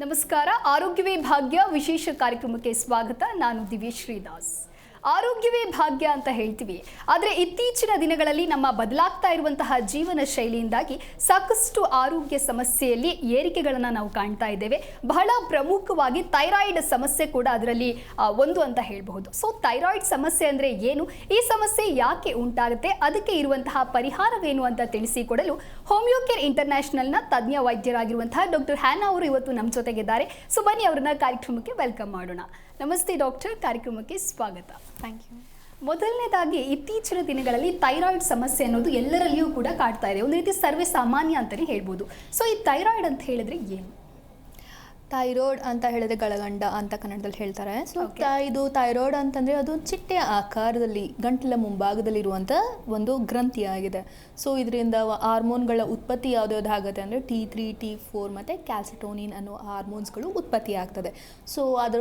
ನಮಸ್ಕಾರ. ಆರೋಗ್ಯವೇ ಭಾಗ್ಯ ವಿಶೇಷ ಕಾರ್ಯಕ್ರಮಕ್ಕೆ ಸ್ವಾಗತ. ನಾನು ದಿವ್ಯಶ್ರೀ ದಾಸ್. ಆರೋಗ್ಯವೇ ಭಾಗ್ಯ ಅಂತ ಹೇಳ್ತೀವಿ, ಆದರೆ ಇತ್ತೀಚಿನ ದಿನಗಳಲ್ಲಿ ನಮ್ಮ ಬದಲಾಗ್ತಾ ಇರುವಂತಹ ಜೀವನ ಶೈಲಿಯಿಂದಾಗಿ ಸಾಕಷ್ಟು ಆರೋಗ್ಯ ಸಮಸ್ಯೆಯಲ್ಲಿ ಏರಿಕೆಗಳನ್ನು ನಾವು ಕಾಣ್ತಾ ಇದ್ದೇವೆ. ಬಹಳ ಪ್ರಮುಖವಾಗಿ ಥೈರಾಯ್ಡ್ ಸಮಸ್ಯೆ ಕೂಡ ಅದರಲ್ಲಿ ಒಂದು ಅಂತ ಹೇಳಬಹುದು. ಸೊ ಥೈರಾಯ್ಡ್ ಸಮಸ್ಯೆ ಅಂದರೆ ಏನು, ಈ ಸಮಸ್ಯೆ ಯಾಕೆ ಉಂಟಾಗುತ್ತೆ, ಅದಕ್ಕೆ ಇರುವಂತಹ ಪರಿಹಾರವೇನು ಅಂತ ತಿಳಿಸಿಕೊಡಲು ಹೋಮಿಯೋಕೇರ್ ಇಂಟರ್ನ್ಯಾಷನಲ್ನ ತಜ್ಞ ವೈದ್ಯರಾಗಿರುವಂತಹ ಡಾಕ್ಟರ್ ಹ್ಯಾನಾ ಅವರು ಇವತ್ತು ನಮ್ಮ ಜೊತೆಗಿದ್ದಾರೆ. ಸೊ ಬನ್ನಿ ಅವರನ್ನ ಕಾರ್ಯಕ್ರಮಕ್ಕೆ ವೆಲ್ಕಮ್ ಮಾಡೋಣ. ನಮಸ್ತೆ ಡಾಕ್ಟರ್, ಕಾರ್ಯಕ್ರಮಕ್ಕೆ ಸ್ವಾಗತ. Thank you. ಮೊದಲನೇದಾಗಿ ಇತ್ತೀಚಿನ ದಿನಗಳಲ್ಲಿ ಥೈರಾಯ್ಡ್ ಸಮಸ್ಯೆ ಅನ್ನೋದು ಎಲ್ಲರಲ್ಲಿಯೂ ಕೂಡ ಕಾಡ್ತಾ ಇದೆ. ಒಂದು ರೀತಿ ಸರ್ವೇ ಸಾಮಾನ್ಯ ಅಂತಲೇ ಹೇಳ್ಬೋದು. ಸೊ ಈ ಥೈರಾಯ್ಡ್ ಅಂತ ಹೇಳಿದ್ರೆ ಏನು? ಥೈರಾಯ್ಡ್ ಅಂತ ಹೇಳಿದ್ರೆ ಗಳಗಂಡ ಅಂತ ಕನ್ನಡದಲ್ಲಿ ಹೇಳ್ತಾರೆ. ಸೊ ಇದು ಥೈರಾಯ್ಡ್ ಅಂತಂದರೆ ಅದು ಚಿಟ್ಟೆಯ ಆಕಾರದಲ್ಲಿ ಗಂಟಲ ಮುಂಭಾಗದಲ್ಲಿರುವಂಥ ಒಂದು ಗ್ರಂಥಿಯಾಗಿದೆ. ಸೊ ಇದರಿಂದ ಹಾರ್ಮೋನ್ಗಳ ಉತ್ಪತ್ತಿ ಯಾವುದಾಗುತ್ತೆ ಅಂದರೆ T3, T4 ಮತ್ತು ಕ್ಯಾಲ್ಸಿಟೋನಿನ್ ಅನ್ನೋ ಹಾರ್ಮೋನ್ಸ್ಗಳು ಉತ್ಪತ್ತಿ ಆಗ್ತದೆ. ಸೊ ಅದರ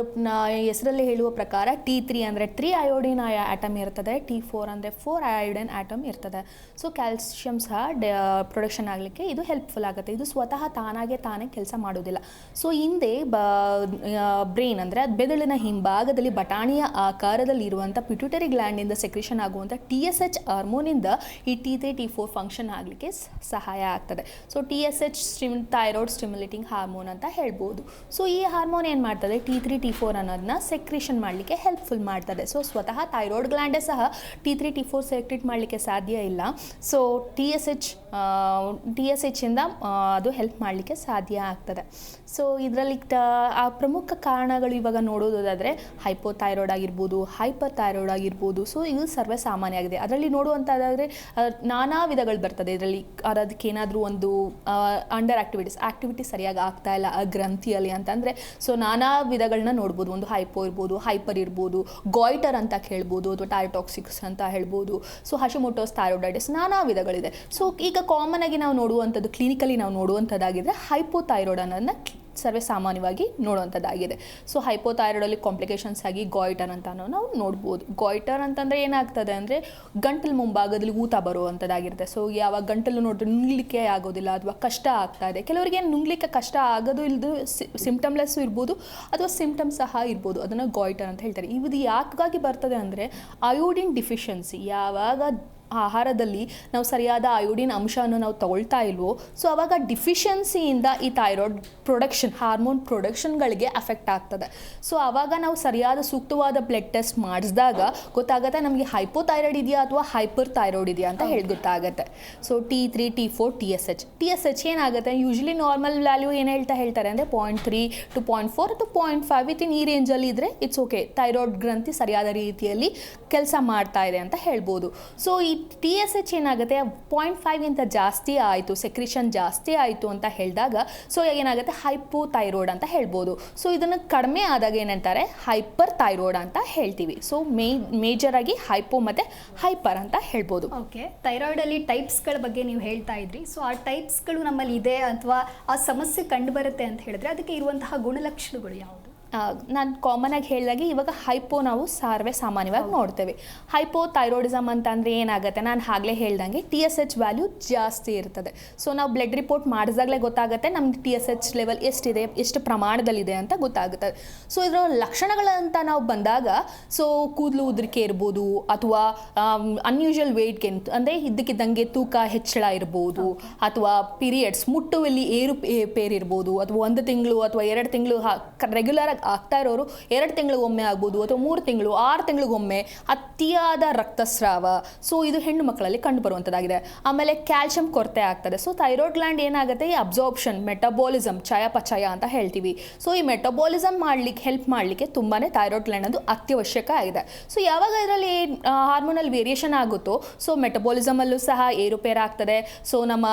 ಹೆಸರಲ್ಲಿ ಹೇಳುವ ಪ್ರಕಾರ T3 ಅಂದರೆ 3 ಅಯೋಡಿನ್ ಆಟಮ್ ಇರ್ತದೆ, T4 ಅಂದರೆ 4 ಅಯೋಡಿನ್ ಆಟಮ್ ಇರ್ತದೆ. ಸೊ ಕ್ಯಾಲ್ಸಿಯಂ ಸಹ ಪ್ರೊಡಕ್ಷನ್ ಆಗಲಿಕ್ಕೆ ಇದು ಹೆಲ್ಪ್ಫುಲ್ ಆಗುತ್ತೆ. ಇದು ಸ್ವತಃ ತಾನೇ ಕೆಲಸ ಮಾಡೋದಿಲ್ಲ. ಸೊ ಹಿಂದೆ ಬ್ರೈನ್ ಅಂದರೆ ಬೆದಳಿನ ಹಿಂಭಾಗದಲ್ಲಿ ಬಟಾಣಿಯ ಆಕಾರದಲ್ಲಿ ಇರುವಂಥ ಪಿಟ್ಯೂಟರಿ ಗ್ಲ್ಯಾಂಡಿಂದ ಸೆಕ್ರೇಷನ್ ಆಗುವಂಥ TSH ಹಾರ್ಮೋನಿಂದ ಈ T3, T4 ಫಂಕ್ಷನ್ ಆಗಲಿಕ್ಕೆ ಸಹಾಯ ಆಗ್ತದೆ. So TSH thyroid stimulating hormone ಅಂತ ಹೇಳ್ಬೋದು. ಸೊ ಈ ಹಾರ್ಮೋನ್ ಏನು ಮಾಡ್ತದೆ, T3, T4 ಅನ್ನೋದನ್ನ ಸೆಕ್ರೇಷನ್ ಮಾಡಲಿಕ್ಕೆ ಹೆಲ್ಪ್ಫುಲ್ ಮಾಡ್ತದೆ. ಸೊ ಸ್ವತಃ ಥೈರಾಯ್ಡ್ ಗ್ಲ್ಯಾಂಡೇ ಸಹ T3, T4 ಸೆಕ್ರೇಟ್ ಮಾಡಲಿಕ್ಕೆ ಸಾಧ್ಯ ಇಲ್ಲ. ಸೊ TSH ಇಂದ ಅದು ಹೆಲ್ಪ್ ಮಾಡಲಿಕ್ಕೆ ಸಾಧ್ಯ ಆಗ್ತದೆ. ಸೊ ಇದರಲ್ಲಿ ಆ ಪ್ರಮುಖ ಕಾರಣಗಳು ಇವಾಗ ನೋಡೋದಾದರೆ ಹೈಪೋಥೈರಾಯ್ಡ್ ಆಗಿರ್ಬೋದು, ಹೈಪರ್ ಥೈರಾಯ್ಡ್ ಆಗಿರ್ಬೋದು. ಸೊ ಇದು ಸರ್ವೇ ಸಾಮಾನ್ಯ ಆಗಿದೆ. ಅದರಲ್ಲಿ ನೋಡುವಂಥದ್ದಾದರೆ ನಾನಾ ವಿಧಗಳು ಬರ್ತದೆ. ಇದರಲ್ಲಿ ಅದಕ್ಕೆ ಏನಾದರೂ ಒಂದು ಆಕ್ಟಿವಿಟಿ ಸರಿಯಾಗಿ ಆಗ್ತಾ ಇಲ್ಲ ಆ ಗ್ರಂಥಿಯಲ್ಲಿ ಅಂತಂದರೆ ಸೊ ನಾನಾ ವಿಧಗಳನ್ನ ನೋಡ್ಬೋದು. ಒಂದು ಹೈಪೋ ಇರ್ಬೋದು, ಹೈಪರ್ ಇರ್ಬೋದು, ಗಾಯ್ಟರ್ ಅಂತ ಕೇಳ್ಬೋದು, ಅಥವಾ ಟೈರೋಟಾಕ್ಸಿಕ್ಸ್ ಅಂತ ಹೇಳ್ಬೋದು. ಸೊ ಹಶಿಮೋಟೋಸ್ ಥೈರಾಯ್ಡೈಟಿಸ್ ನಾನಾ ವಿಧಗಳಿದೆ. ಸೊ ಈಗ ಕಾಮನ್ ಆಗಿ ನಾವು ನೋಡುವಂಥದ್ದು, ಕ್ಲಿನಿಕಲಿ ನಾವು ನೋಡುವಂಥದ್ದಾಗಿದ್ದರೆ ಹೈಪೋಥೈರಾಯ್ಡ್ ಅನ್ನೋದನ್ನ ಸರ್ವೇ ಸಾಮಾನ್ಯವಾಗಿ ನೋಡುವಂಥದ್ದಾಗಿದೆ. ಸೊ ಹೈಪೋಥೈರಾಯ್ಡಲ್ಲಿ ಕಾಂಪ್ಲಿಕೇಶನ್ಸ್ ಆಗಿ ಗಾಯ್ಟರ್ ಅಂತ ನಾವು ನೋಡ್ಬೋದು. ಗಾಯ್ಟರ್ ಅಂತಂದರೆ ಏನಾಗ್ತದೆ ಅಂದರೆ ಗಂಟಲು ಮುಂಭಾಗದಲ್ಲಿ ಊತ ಬರುವಂಥದ್ದಾಗಿರುತ್ತೆ. ಸೊ ಯಾವಾಗ ಗಂಟಲು ನೋಡಿದ್ರೆ ನುಂಗ್ಲಿಕ್ಕೆ ಆಗೋದಿಲ್ಲ ಅಥವಾ ಕಷ್ಟ ಆಗ್ತಾ ಇದೆ. ಕೆಲವರಿಗೆ ನುಂಗ್ಲಿಕ್ಕೆ ಕಷ್ಟ ಆಗೋದು ಇಲ್ಲದು ಸಿಂಪ್ಟಮ್ಲೆಸ್ಸು ಇರ್ಬೋದು ಅಥವಾ ಸಿಂಪ್ಟಮ್ಸ್ ಸಹ ಇರ್ಬೋದು. ಅದನ್ನು ಗಾಯ್ಟರ್ ಅಂತ ಹೇಳ್ತಾರೆ. ಇದು ಯಾಕಾಗಿ ಬರ್ತದೆ ಅಂದರೆ ಅಯೋಡಿನ್ ಡಿಫಿಷಿಯನ್ಸಿ. ಯಾವಾಗ ಆಹಾರದಲ್ಲಿ ನಾವು ಸರಿಯಾದ ಅಯೋಡಿನ್ ಅಂಶವನ್ನು ನಾವು ತಗೊಳ್ತಾ ಇಲ್ವೋ, ಸೊ ಆವಾಗ ಡಿಫಿಷಿಯನ್ಸಿಯಿಂದ ಈ ಥೈರಾಯ್ಡ್ ಹಾರ್ಮೋನ್ ಪ್ರೊಡಕ್ಷನ್ಗಳಿಗೆ ಅಫೆಕ್ಟ್ ಆಗ್ತದೆ. ಸೊ ಆವಾಗ ನಾವು ಸರಿಯಾದ ಸೂಕ್ತವಾದ ಬ್ಲಡ್ ಟೆಸ್ಟ್ ಮಾಡಿಸಿದಾಗ ಗೊತ್ತಾಗುತ್ತೆ ನಮಗೆ ಹೈಪೋಥೈರಾಯ್ಡ್ ಇದೆಯಾ ಅಥವಾ ಹೈಪರ್ ಥೈರಾಯ್ಡ್ ಇದೆಯಾ ಅಂತ ಹೇಳಿ ಗೊತ್ತಾಗುತ್ತೆ. ಸೊ T3, T4, TSH ಏನಾಗುತ್ತೆ, ಯೂಶ್ವಲಿ ನಾರ್ಮಲ್ ವ್ಯಾಲ್ಯೂ ಏನು ಹೇಳ್ತಾರೆ ಅಂದರೆ 0.3 to 0.4 ಅಥವಾ 0.5 ವಿತಿನ್ ಈ ರೇಂಜಲ್ಲಿ ಇದ್ದರೆ ಇಟ್ಸ್ ಓಕೆ, ಥೈರಾಯ್ಡ್ ಗ್ರಂಥಿ ಸರಿಯಾದ ರೀತಿಯಲ್ಲಿ ಕೆಲಸ ಮಾಡ್ತಾ ಇದೆ ಅಂತ ಹೇಳ್ಬೋದು. ಸೊ ಈ TSH ಏನಾಗುತ್ತೆ 0.5ಗಿಂತ ಜಾಸ್ತಿ ಆಯಿತು, ಸೆಕ್ರೇಷನ್ ಜಾಸ್ತಿ ಆಯಿತು ಅಂತ ಹೇಳಿದಾಗ ಸೊ ಏನಾಗುತ್ತೆ ಹೈಪೋಥೈರಾಯ್ಡ್ ಅಂತ ಹೇಳ್ಬೋದು. ಸೊ ಇದನ್ನು ಕಡಿಮೆ ಆದಾಗ ಏನಂತಾರೆ ಹೈಪರ್ ಥೈರಾಯ್ಡ್ ಅಂತ ಹೇಳ್ತೀವಿ. ಸೊ ಮೇಜರ್ ಆಗಿ ಹೈಪೋ ಮತ್ತು ಹೈಪರ್ ಅಂತ ಹೇಳ್ಬೋದು. ಓಕೆ, ಥೈರಾಯ್ಡಲ್ಲಿ ಟೈಪ್ಸ್ಗಳ ಬಗ್ಗೆ ನೀವು ಹೇಳ್ತಾ ಇದ್ರಿ. ಸೊ ಆ ಟೈಪ್ಸ್ಗಳು ನಮ್ಮಲ್ಲಿ ಇದೆ ಅಥವಾ ಆ ಸಮಸ್ಯೆ ಕಂಡು ಬರುತ್ತೆ ಅಂತ ಹೇಳಿದ್ರೆ ಅದಕ್ಕೆ ಇರುವಂತಹ ಗುಣಲಕ್ಷಣಗಳು ಯಾವುದು? ನಾನು ಕಾಮನ್ ಆಗಿ ಹೇಳಿದಾಗೆ ಇವಾಗ ಹೈಪೋ ನಾವು ಸರ್ವೇ ಸಾಮಾನ್ಯವಾಗಿ ನೋಡ್ತೇವೆ. ಹೈಪೋ ಥೈರಾಯ್ಡಿಸಮ್ ಅಂತಂದರೆ ಏನಾಗುತ್ತೆ, ನಾನು ಆಗಲೇ ಹೇಳ್ದಂಗೆ TSH ವ್ಯಾಲ್ಯೂ ಜಾಸ್ತಿ ಇರ್ತದೆ. ಸೊ ನಾವು ಬ್ಲಡ್ ರಿಪೋರ್ಟ್ ಮಾಡಿದಾಗಲೇ ಗೊತ್ತಾಗುತ್ತೆ ನಮ್ಗೆ TSH ಲೆವೆಲ್ ಎಷ್ಟಿದೆ, ಎಷ್ಟು ಪ್ರಮಾಣದಲ್ಲಿದೆ ಅಂತ ಗೊತ್ತಾಗುತ್ತೆ. ಸೊ ಇದರ ಲಕ್ಷಣಗಳಂತ ನಾವು ಬಂದಾಗ ಸೊ ಕೂದಲು ಉದುರಿಕೆ ಇರ್ಬೋದು ಅಥವಾ ಅನ್ಯೂಶುವಲ್ ವೇಟ್ ಗೇನ್ ಅಂದರೆ ಇದ್ದಕ್ಕಿದ್ದಂಗೆ ತೂಕ ಹೆಚ್ಚಳ ಇರ್ಬೋದು, ಅಥವಾ ಪೀರಿಯಡ್ಸ್ ಮುಟ್ಟುವಲ್ಲಿ ಏರುಪೇರು ಇರ್ಬೋದು, ಅಥವಾ 1 ತಿಂಗಳು ಅಥವಾ 2 ತಿಂಗಳು ರೆಗ್ಯುಲರ್ ಆಗ್ತಾ ಇರೋರು 2 ತಿಂಗಳಿಗೊಮ್ಮೆ ಆಗ್ಬೋದು ಅಥವಾ 3 ತಿಂಗಳು 6 ತಿಂಗಳಿಗೊಮ್ಮೆ ಅತಿಯಾದ ರಕ್ತಸ್ರಾವ. ಸೊ ಇದು ಹೆಣ್ಣು ಮಕ್ಕಳಲ್ಲಿ ಕಂಡು ಬರುವಂಥದ್ದಾಗಿದೆ. ಆಮೇಲೆ ಕ್ಯಾಲ್ಸಿಯಂ ಕೊರತೆ ಆಗ್ತದೆ. ಸೊ ಥೈರಾಯ್ಡ್ ಗ್ಲ್ಯಾಂಡ್ ಏನಾಗುತ್ತೆ, ಈ ಅಬ್ಸಾರ್ಪ್ಷನ್, ಮೆಟಬಾಲಿಸಮ್, ಚಯಾಪಚಯ ಅಂತ ಹೇಳ್ತೀವಿ. ಸೊ ಈ ಮೆಟಬಾಲಿಸಮ್ ಹೆಲ್ಪ್ ಮಾಡಲಿಕ್ಕೆ ತುಂಬಾ ಥೈರಾಯ್ಡ್ ಗ್ಲ್ಯಾಂಡ್ ಅದು ಅತ್ಯವಶ್ಯಕ ಆಗಿದೆ. ಸೊ ಯಾವಾಗ ಇದರಲ್ಲಿ ಹಾರ್ಮೋನಲ್ ವೇರಿಯೇಷನ್ ಆಗುತ್ತೋ ಸೊ ಮೆಟಬಾಲಿಸಮಲ್ಲೂ ಸಹ ಏರುಪೇರು ಆಗ್ತದೆ. ಸೊ ನಮ್ಮ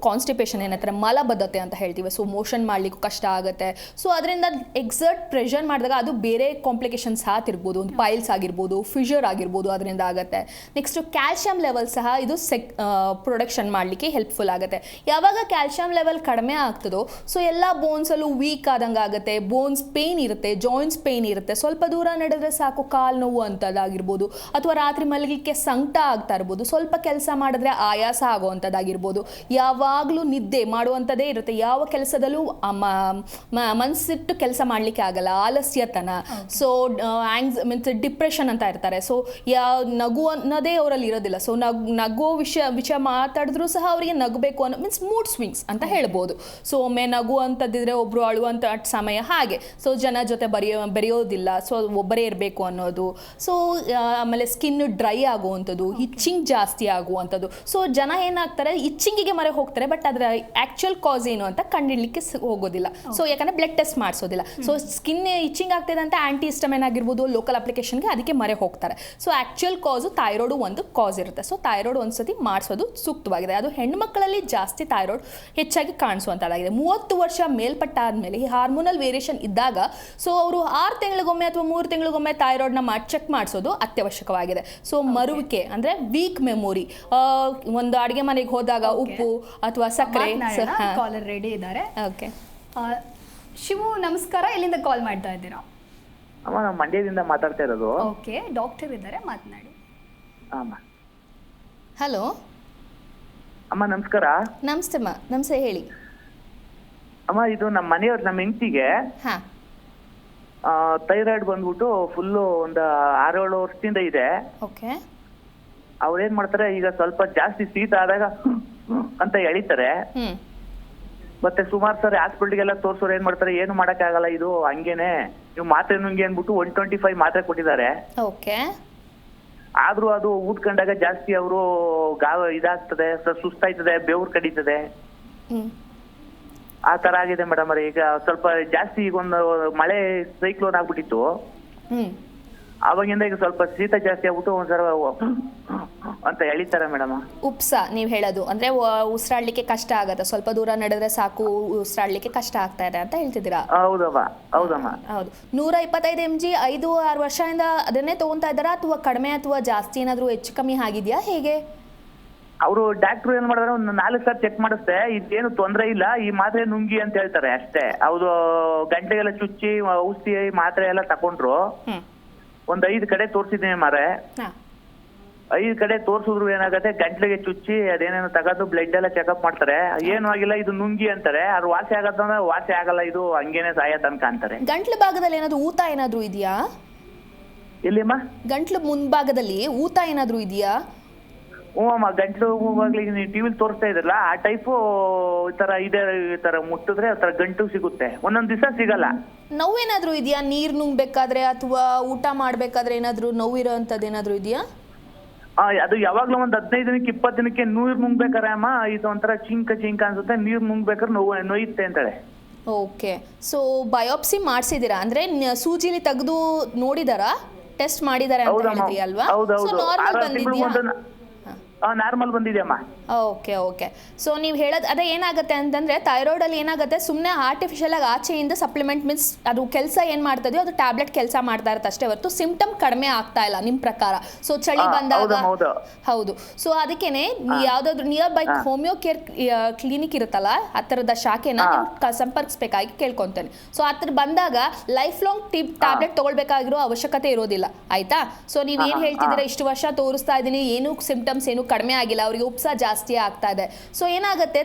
ಕಾನ್ಸ್ಟಿಪೇಷನ್ ಏನಂತಾರೆ ಮಲಬದ್ಧತೆ ಅಂತ ಹೇಳ್ತೀವಿ. ಸೊ ಮೋಷನ್ ಮಾಡಲಿಕ್ಕೂ ಕಷ್ಟ ಆಗುತ್ತೆ. ಸೊ ಅದರಿಂದ ಎಕ್ಸರ್ಟ್ ಪ್ರೆಷರ್ ಮಾಡಿದಾಗ ಅದು ಬೇರೆ ಕಾಂಪ್ಲಿಕೇಶನ್ಸ್ ಇರ್ಬೋದು, ಒಂದು ಪೈಲ್ಸ್ ಆಗಿರ್ಬೋದು, ಫಿಷರ್ ಆಗಿರ್ಬೋದು, ಅದರಿಂದ ಆಗುತ್ತೆ. ನೆಕ್ಸ್ಟು ಕ್ಯಾಲ್ಶಿಯಂ ಲೆವೆಲ್ ಸಹ ಇದು ಪ್ರೊಡಕ್ಷನ್ ಮಾಡಲಿಕ್ಕೆ ಹೆಲ್ಪ್ಫುಲ್ ಆಗುತ್ತೆ. ಯಾವಾಗ ಕ್ಯಾಲ್ಶಿಯಂ ಲೆವೆಲ್ ಕಡಿಮೆ ಆಗ್ತದೋ ಸೊ ಎಲ್ಲ ಬೋನ್ಸಲ್ಲೂ ವೀಕ್ ಆದಂಗೆ ಆಗುತ್ತೆ, ಬೋನ್ಸ್ ಪೇನ್ ಇರುತ್ತೆ, ಜಾಯಿಂಟ್ಸ್ ಪೇನ್ ಇರುತ್ತೆ, ಸ್ವಲ್ಪ ದೂರ ನಡೆದ್ರೆ ಸಾಕು ಕಾಲು ನೋವು ಅಂಥದ್ದಾಗಿರ್ಬೋದು, ಅಥವಾ ರಾತ್ರಿ ಮಲಗಲಿಕ್ಕೆ ಸಂಕಟ ಆಗ್ತಾ ಇರ್ಬೋದು, ಸ್ವಲ್ಪ ಕೆಲಸ ಮಾಡಿದ್ರೆ ಆಯಾಸ ಆಗೋವಂಥದ್ದಾಗಿರ್ಬೋದು, ಯಾವಾಗಲೂ ನಿದ್ದೆ ಮಾಡುವಂಥದ್ದೇ ಇರುತ್ತೆ, ಯಾವ ಕೆಲಸದಲ್ಲೂ ಮನಸ್ಸಿಟ್ಟು ಕೆಲಸ ಮಾಡಲಿಕ್ಕೆ ಆಗಲ್ಲ, ಆಲಸ್ಯತನ, ಸೊ ಮೀನ್ಸ್ ಡಿಪ್ರೆಷನ್ ಅಂತ ಇರ್ತಾರೆ. ಸೊ ನಗು ಅನ್ನೋದೇ ಅವರಲ್ಲಿ ಇರೋದಿಲ್ಲ. ಸೊ ನಗೋ ವಿಷಯ ಮಾತಾಡಿದ್ರು ಸಹ ಅವರಿಗೆ ನಗಬೇಕು ಅನ್ನೋ ಮೀನ್ಸ್ ಮೂಡ್ ಸ್ವಿಂಗ್ಸ್ ಅಂತ ಹೇಳ್ಬೋದು. ಸೊ ಒಮ್ಮೆ ನಗು ಅಂತದಿದ್ರೆ ಒಬ್ರು ಅಳುವಂಥ ಸಮಯ ಹಾಗೆ. ಸೊ ಜನ ಜೊತೆ ಬೆರೆಯೋದಿಲ್ಲ, ಸೊ ಒಬ್ಬರೇ ಇರಬೇಕು ಅನ್ನೋದು. ಸೊ ಆಮೇಲೆ ಸ್ಕಿನ್ ಡ್ರೈ ಆಗುವಂಥದ್ದು, ಇಚ್ಚಿಂಗ್ ಜಾಸ್ತಿ ಆಗುವಂಥದ್ದು. ಸೊ ಜನ ಏನಾಗ್ತಾರೆ ಇಚ್ಚಿಂಗಿಗೆ ಮರೆ ಹೋಗ್ತಾರೆ, ಬಟ್ ಅದರ ಆ್ಯಕ್ಚುಯಲ್ ಕಾಸ್ ಏನು ಅಂತ ಕಂಡಿಡ್ಲಿಕ್ಕೆ ಹೋಗೋದಿಲ್ಲ. ಸೊ ಯಾಕಂದರೆ ಬ್ಲಡ್ ಟೆಸ್ಟ್ ಮಾಡಿಸೋದಿಲ್ಲ. ಸೊ ಸ್ಕಿನ್ ಇಚ್ಚಿಂಗ್ ಆಗ್ತಿದೆ ಅಂತ ಆ್ಯಂಟಿ ಹಿಸ್ಟಮಿನ್ ಆಗಿರ್ಬೋದು ಲೋಕಲ್ ಅಪ್ಲಿಕೇಶನ್ಗೆ ಅದಕ್ಕೆ ಮರೆ ಹೋಗ್ತಾರೆ. ಸೊ ಆ್ಯಕ್ಚುಯಲ್ ಕಾಸು ಥೈರಾಯ್ಡು ಒಂದು ಕಾಸ್ ಇರುತ್ತೆ. ಸೊ ಥೈರಾಯ್ಡ್ ಒಂದ್ಸತಿ ಮಾಡಿಸೋದು ಸೂಕ್ತವಾಗಿದೆ. ಅದು ಹೆಣ್ಮಕ್ಳಲ್ಲಿ ಜಾಸ್ತಿ ಥೈರಾಯ್ಡ್ ಹೆಚ್ಚಾಗಿ ಕಾಣಿಸುವಂಥದ್ದಾಗಿದೆ. 30 ವರ್ಷ ಮೇಲ್ಪಟ್ಟಾದ್ಮೇಲೆ ಈ ಹಾರ್ಮೋನಲ್ ವೇರಿಯೇಷನ್ ಇದ್ದಾಗ ಸೊ ಅವರು 6 ತಿಂಗಳಿಗೊಮ್ಮೆ ಅಥವಾ 3 ತಿಂಗಳಿಗೊಮ್ಮೆ ಥೈರಾಯ್ಡ್ನ ಚೆಕ್ ಮಾಡಿಸೋದು ಅತ್ಯವಶ್ಯಕವಾಗಿದೆ. ಸೊ ಮರುವಿಕೆ ಅಂದರೆ ವೀಕ್ ಮೆಮೊರಿ, ಒಂದು ಅಡುಗೆ ಮನೆಗೆ ಹೋದಾಗ ಉಪ್ಪು ಅಥವಾ ಸಕ್ಕರೆ. ಕಾಲರ್ ರೆಡಿ ಇದ್ದಾರೆ. ಓಕೆ, ಶಿವು ನಮಸ್ಕಾರ, ಎಲ್ಲಿಂದ ಕಾಲ್ ಮಾಡ್ತಾ ಇದ್ದೀರಾ? ಅಮ್ಮ ನಾವು ಮಂಡ್ಯದಿಂದ ಮಾತಾಡ್ತಾ ಇರೋದು. ಓಕೆ, ಡಾಕ್ಟರ್ ಇದ್ದಾರೆ, ಮಾತನಾಡಿ. ಅಮ್ಮ ಹಲೋ ಅಮ್ಮ ನಮಸ್ಕಾರ. ನಮಸ್ತೆ ಅಮ್ಮ. ನಮಸ್ತೆ, ಹೇಳಿ ಅಮ್ಮ. ಇದು ನಮ್ಮ ಮನೆಯವ್ರು, ನಮ್ಮ ಹೆಂಡತಿಗೆ ಹಾಂ ಥೈರಾಯ್ಡ್ ಬಂದ್ಬಿಟ್ಟು ಫುಲ್ಲು ಒಂದು 6-7 ವರ್ಷದಿಂದ ಇದೆ. ಓಕೆ. ಅವ್ರೇನ್ ಮಾಡ್ತಾರೆ, ಈಗ ಸ್ವಲ್ಪ ಜಾಸ್ತಿ ಶೀತ ಆದಾಗ ಅಂತ ಎಳಿತಾರೆ. ಮತ್ತೆ ಸುಮಾರು ಸರಿ ಹಾಸ್ಪಿಟಲ್ಗೆಲ್ಲ ತೋರ್ಸೋರು ಏನ್ ಮಾಡ್ತಾರೆ, ಏನು ಮಾಡಕ್ಕಾಗಲ್ಲ, ಇದು ಹಂಗೇನೆ, ನೀವು ಮಾತ್ರೆ ನುಂಗಿ ಅಂದ್ಬಿಟ್ಟು 125 ಮಾತ್ರೆ ಕೊಟ್ಟಿದ್ದಾರೆ. ಓಕೆ. ಆದ್ರೂ ಅದು ಊದ್ಕೊಂಡಾಗ ಜಾಸ್ತಿ ಅವರು ಇದಾಗ್ತದೆ, ಸುಸ್ತಾಯ್ತದೆ, ಬೆವ್ರು ಕಡಿತದೆ, ಆ ತರ ಆಗಿದೆ ಮೇಡಮ್. ಈಗ ಸ್ವಲ್ಪ ಜಾಸ್ತಿ ಈಗ ಒಂದು ಮಳೆ ಸೈಕ್ಲೋನ್ ಆಗ್ಬಿಟ್ಟಿತ್ತು, ಅವಾಗಿಂದ ಈಗ ಸ್ವಲ್ಪ ಶೀತ ಜಾಸ್ತಿ ಆಗ್ಬಿಟ್ಟು ಒಂದ್ಸಲ ಅಂತ ಎಳಿತಾರೆ ಮೇಡಮ್. ಉಪ್ಸ ನೀವು ಹೇಳೋದು ಅಂದ್ರೆ ಉಸಿರಾಡ್ಲಿಕ್ಕೆ ಕಷ್ಟ ಆಗತ್ತೆ, ಸ್ವಲ್ಪ ದೂರ ನಡೆದ್ರೆ ಸಾಕು ಉಸಿರಾಡ್ಲಿಕ್ಕೆ ಕಷ್ಟ ಆಗ್ತಾ ಇದೆ ಅಂತ ಹೇಳ್ತಿದ್ದೀರಾ? ಹೌದಮ್ಮ, ಹೌದಮ್ಮ. ಹೌದು. 125 mg 5-6 ವರ್ಷದಿಂದ ಅದನ್ನೇ ತಗೊಂತಾ ಇದ್ದಾರಾ ಅಥವಾ ಕಡಿಮೆ ಅಥವಾ ಜಾಸ್ತಿ ಏನಾದರೂ ಹೆಚ್ಚು ಕಮ್ಮಿ ಆಗಿದೆಯಾ, ಹೇಗೆ? ಅವರು ಡಾಕ್ಟ್ರು ಏನ್ ಮಾಡಿದ್ರೆ ಒಂದು 4 ಸಾರಿ ಚೆಕ್ ಮಾಡಿಸ್ದೆ, ಇದೇನು ತೊಂದರೆ ಇಲ್ಲ, ಈ ಮಾತ್ರೆ ನುಂಗಿ ಅಂತ ಹೇಳ್ತಾರೆ ಅಷ್ಟೇ. ಹೌದು, ಗಂಟೆಗೆಲ್ಲ ಚುಚ್ಚಿ ಔಷಧಿ ಮಾತ್ರೆ ಎಲ್ಲ ತಕೊಂಡ್ರು. ಒಂದ್ 5 ಕಡೆ ತೋರ್ಸಿದ್ದೀನಿ ಮಾರೆ. 5 ಕಡೆ ತೋರ್ಸಿದ್ರು ಏನಾಗತ್ತೆ, ಗಂಟ್ಲಿಗೆ ಚುಚ್ಚಿ ಅದೇನೇನು ತಗೋದು ಬ್ಲಡ್ ಎಲ್ಲ ಚೆಕಪ್ ಮಾಡ್ತಾರೆ, ಏನು ಆಗಿಲ್ಲ, ಇದು ನುಂಗಿ ಅಂತಾರೆ. ಅದು ವಾಸಿ ಆಗತ್ತಂದ್ರೆ ವಾಸಿ ಆಗಲ್ಲ, ಇದು ಹಂಗೇನೆ ಸಾಯ ತನಕ ಅಂತಾರೆ. ಗಂಟ್ಲು ಭಾಗದಲ್ಲಿ ಏನಾದ್ರು ಊತ ಏನಾದ್ರು ಇದೆಯಾ? ಎಲ್ಲಿಮ್ಮ? ಗಂಟ್ಲು ಮುಂಭಾಗದಲ್ಲಿ ಊತ ಏನಾದ್ರು ಇದೆಯಾ? ಹ್ಞೂ ಅಮ್ಮ, ಗಂಟ್ಲು ಹೋಗ್ಲಿಕ್ಕೆ ನೀವು ಟಿವಿಲಿ ತೋರಿಸ್ತಾ ಇದ್ರಲ್ಲ ಆ ಟೈಪು ಈ ತರ ಇದೆ. ಈ ತರ ಮುಟ್ಟಿದ್ರೆ ಆ ತರ ಗಂಟು ಸಿಗುತ್ತೆ, ಒಂದೊಂದ್ ದಿವಸ ಸಿಗಲ್ಲ. ನೋವೇನಾದ್ರೂ ಇದೆಯಾ? ನೀರ್ ನುಂಗ್ಬೇಕಾದ್ರೆ ಅಥವಾ ಊಟ ಮಾಡ್ಬೇಕಾದ್ರೆ ಏನಾದ್ರು ನೋವಿರೋ ಅಂತದ್ ಏನಾದ್ರು ಇದೆಯಾ? ಅದು ಯಾವಾಗ್ಲೂ ಒಂದ್ 15 ದಿನಕ್ಕೆ 20 ದಿನಕ್ಕೆ ನೀರ್ ನುಂಗ್ಬೇಕಾರೆ ಅಮ್ಮ ಇದು ಒಂಥರ ಚಿಂಕ ಅನ್ಸುತ್ತೆ, ನೀರ್ ನುಂಗ್ಬೇಕಾದ್ರೆ ನೋಯುತ್ತೆ ಅಂತಾಳೆ. ಓಕೆ. ಸೊ ಬಯೋಪ್ಸಿ ಮಾಡಿಸಿದೀರಾ ಅಂದ್ರೆ ಸೂಜಿಲಿ ತೆಗೆದು ನೋಡಿದಾರಾ, ಟೆಸ್ಟ್ ಮಾಡಿದಾರೆ ಅಂತ ಹೇಳಿದ್ರಿ ಅಲ್ವಾ? ಸೊ ನಾರ್ಮಲ್ ಬಂದಿದ್ಯಾ? ನಾರ್ಮಲ್ ಬಂದಿದೆಯಮ್ಮ. Okay okay. ಸೊ ನೀವು ಹೇಳೋದು ಅದೇ ಏನಾಗುತ್ತೆ ಅಂತಂದರೆ ಥೈರಾಯ್ಡಲ್ಲಿ ಏನಾಗುತ್ತೆ, ಸುಮ್ಮನೆ ಆರ್ಟಿಫಿಷಿಯಲ್ ಆಗಿ ಆಚೆಯಿಂದ ಸಪ್ಲಿಮೆಂಟ್ ಮೀನ್ಸ್ ಅದು ಕೆಲಸ ಏನು ಮಾಡ್ತದೆಯೋ ಅದು ಟ್ಯಾಬ್ಲೆಟ್ ಕೆಲಸ ಮಾಡ್ತಾ ಇರುತ್ತೆ ಅಷ್ಟೇ ಹೊರತು ಸಿಂಪ್ಟಮ್ ಕಡಿಮೆ ಆಗ್ತಾ ಇಲ್ಲ ನಿಮ್ಮ ಪ್ರಕಾರ. ಸೊ ಚಳಿ ಬಂದಾಗ ಹೌದು. ಸೊ ಅದಕ್ಕೇನೆ ಯಾವುದಾದ್ರು near by homeo care clinic ಇರುತ್ತಲ್ಲ ಆ ಥರದ ಶಾಖೆನ ಸಂಪರ್ಕಿಸ್ಬೇಕಾಗಿ ಕೇಳ್ಕೊತೇನೆ. ಸೊ ಆ ಥರ ಬಂದಾಗ ಲೈಫ್ ಲಾಂಗ್ ಟ್ಯಾಬ್ಲೆಟ್ ತೊಗೊಳ್ಬೇಕಾಗಿರೋ ಅವಶ್ಯಕತೆ ಇರೋದಿಲ್ಲ, ಆಯಿತಾ? ಸೊ ನೀವು ಏನು ಹೇಳ್ತಿದ್ದೀರಾ, ಇಷ್ಟು ವರ್ಷ ತೋರಿಸ್ತಾ ಇದ್ದೀನಿ, ಏನು ಸಿಂಪ್ಟಮ್ಸ್ ಏನು ಕಡಿಮೆ ಆಗಿಲ್ಲ, ಅವರಿಗೆ ಉಪ್ಸ ಜಾಸ್ತಿ ಆಗ್ತಾ ಇದೆ. ಸೊ ಏನಾಗುತ್ತೆ,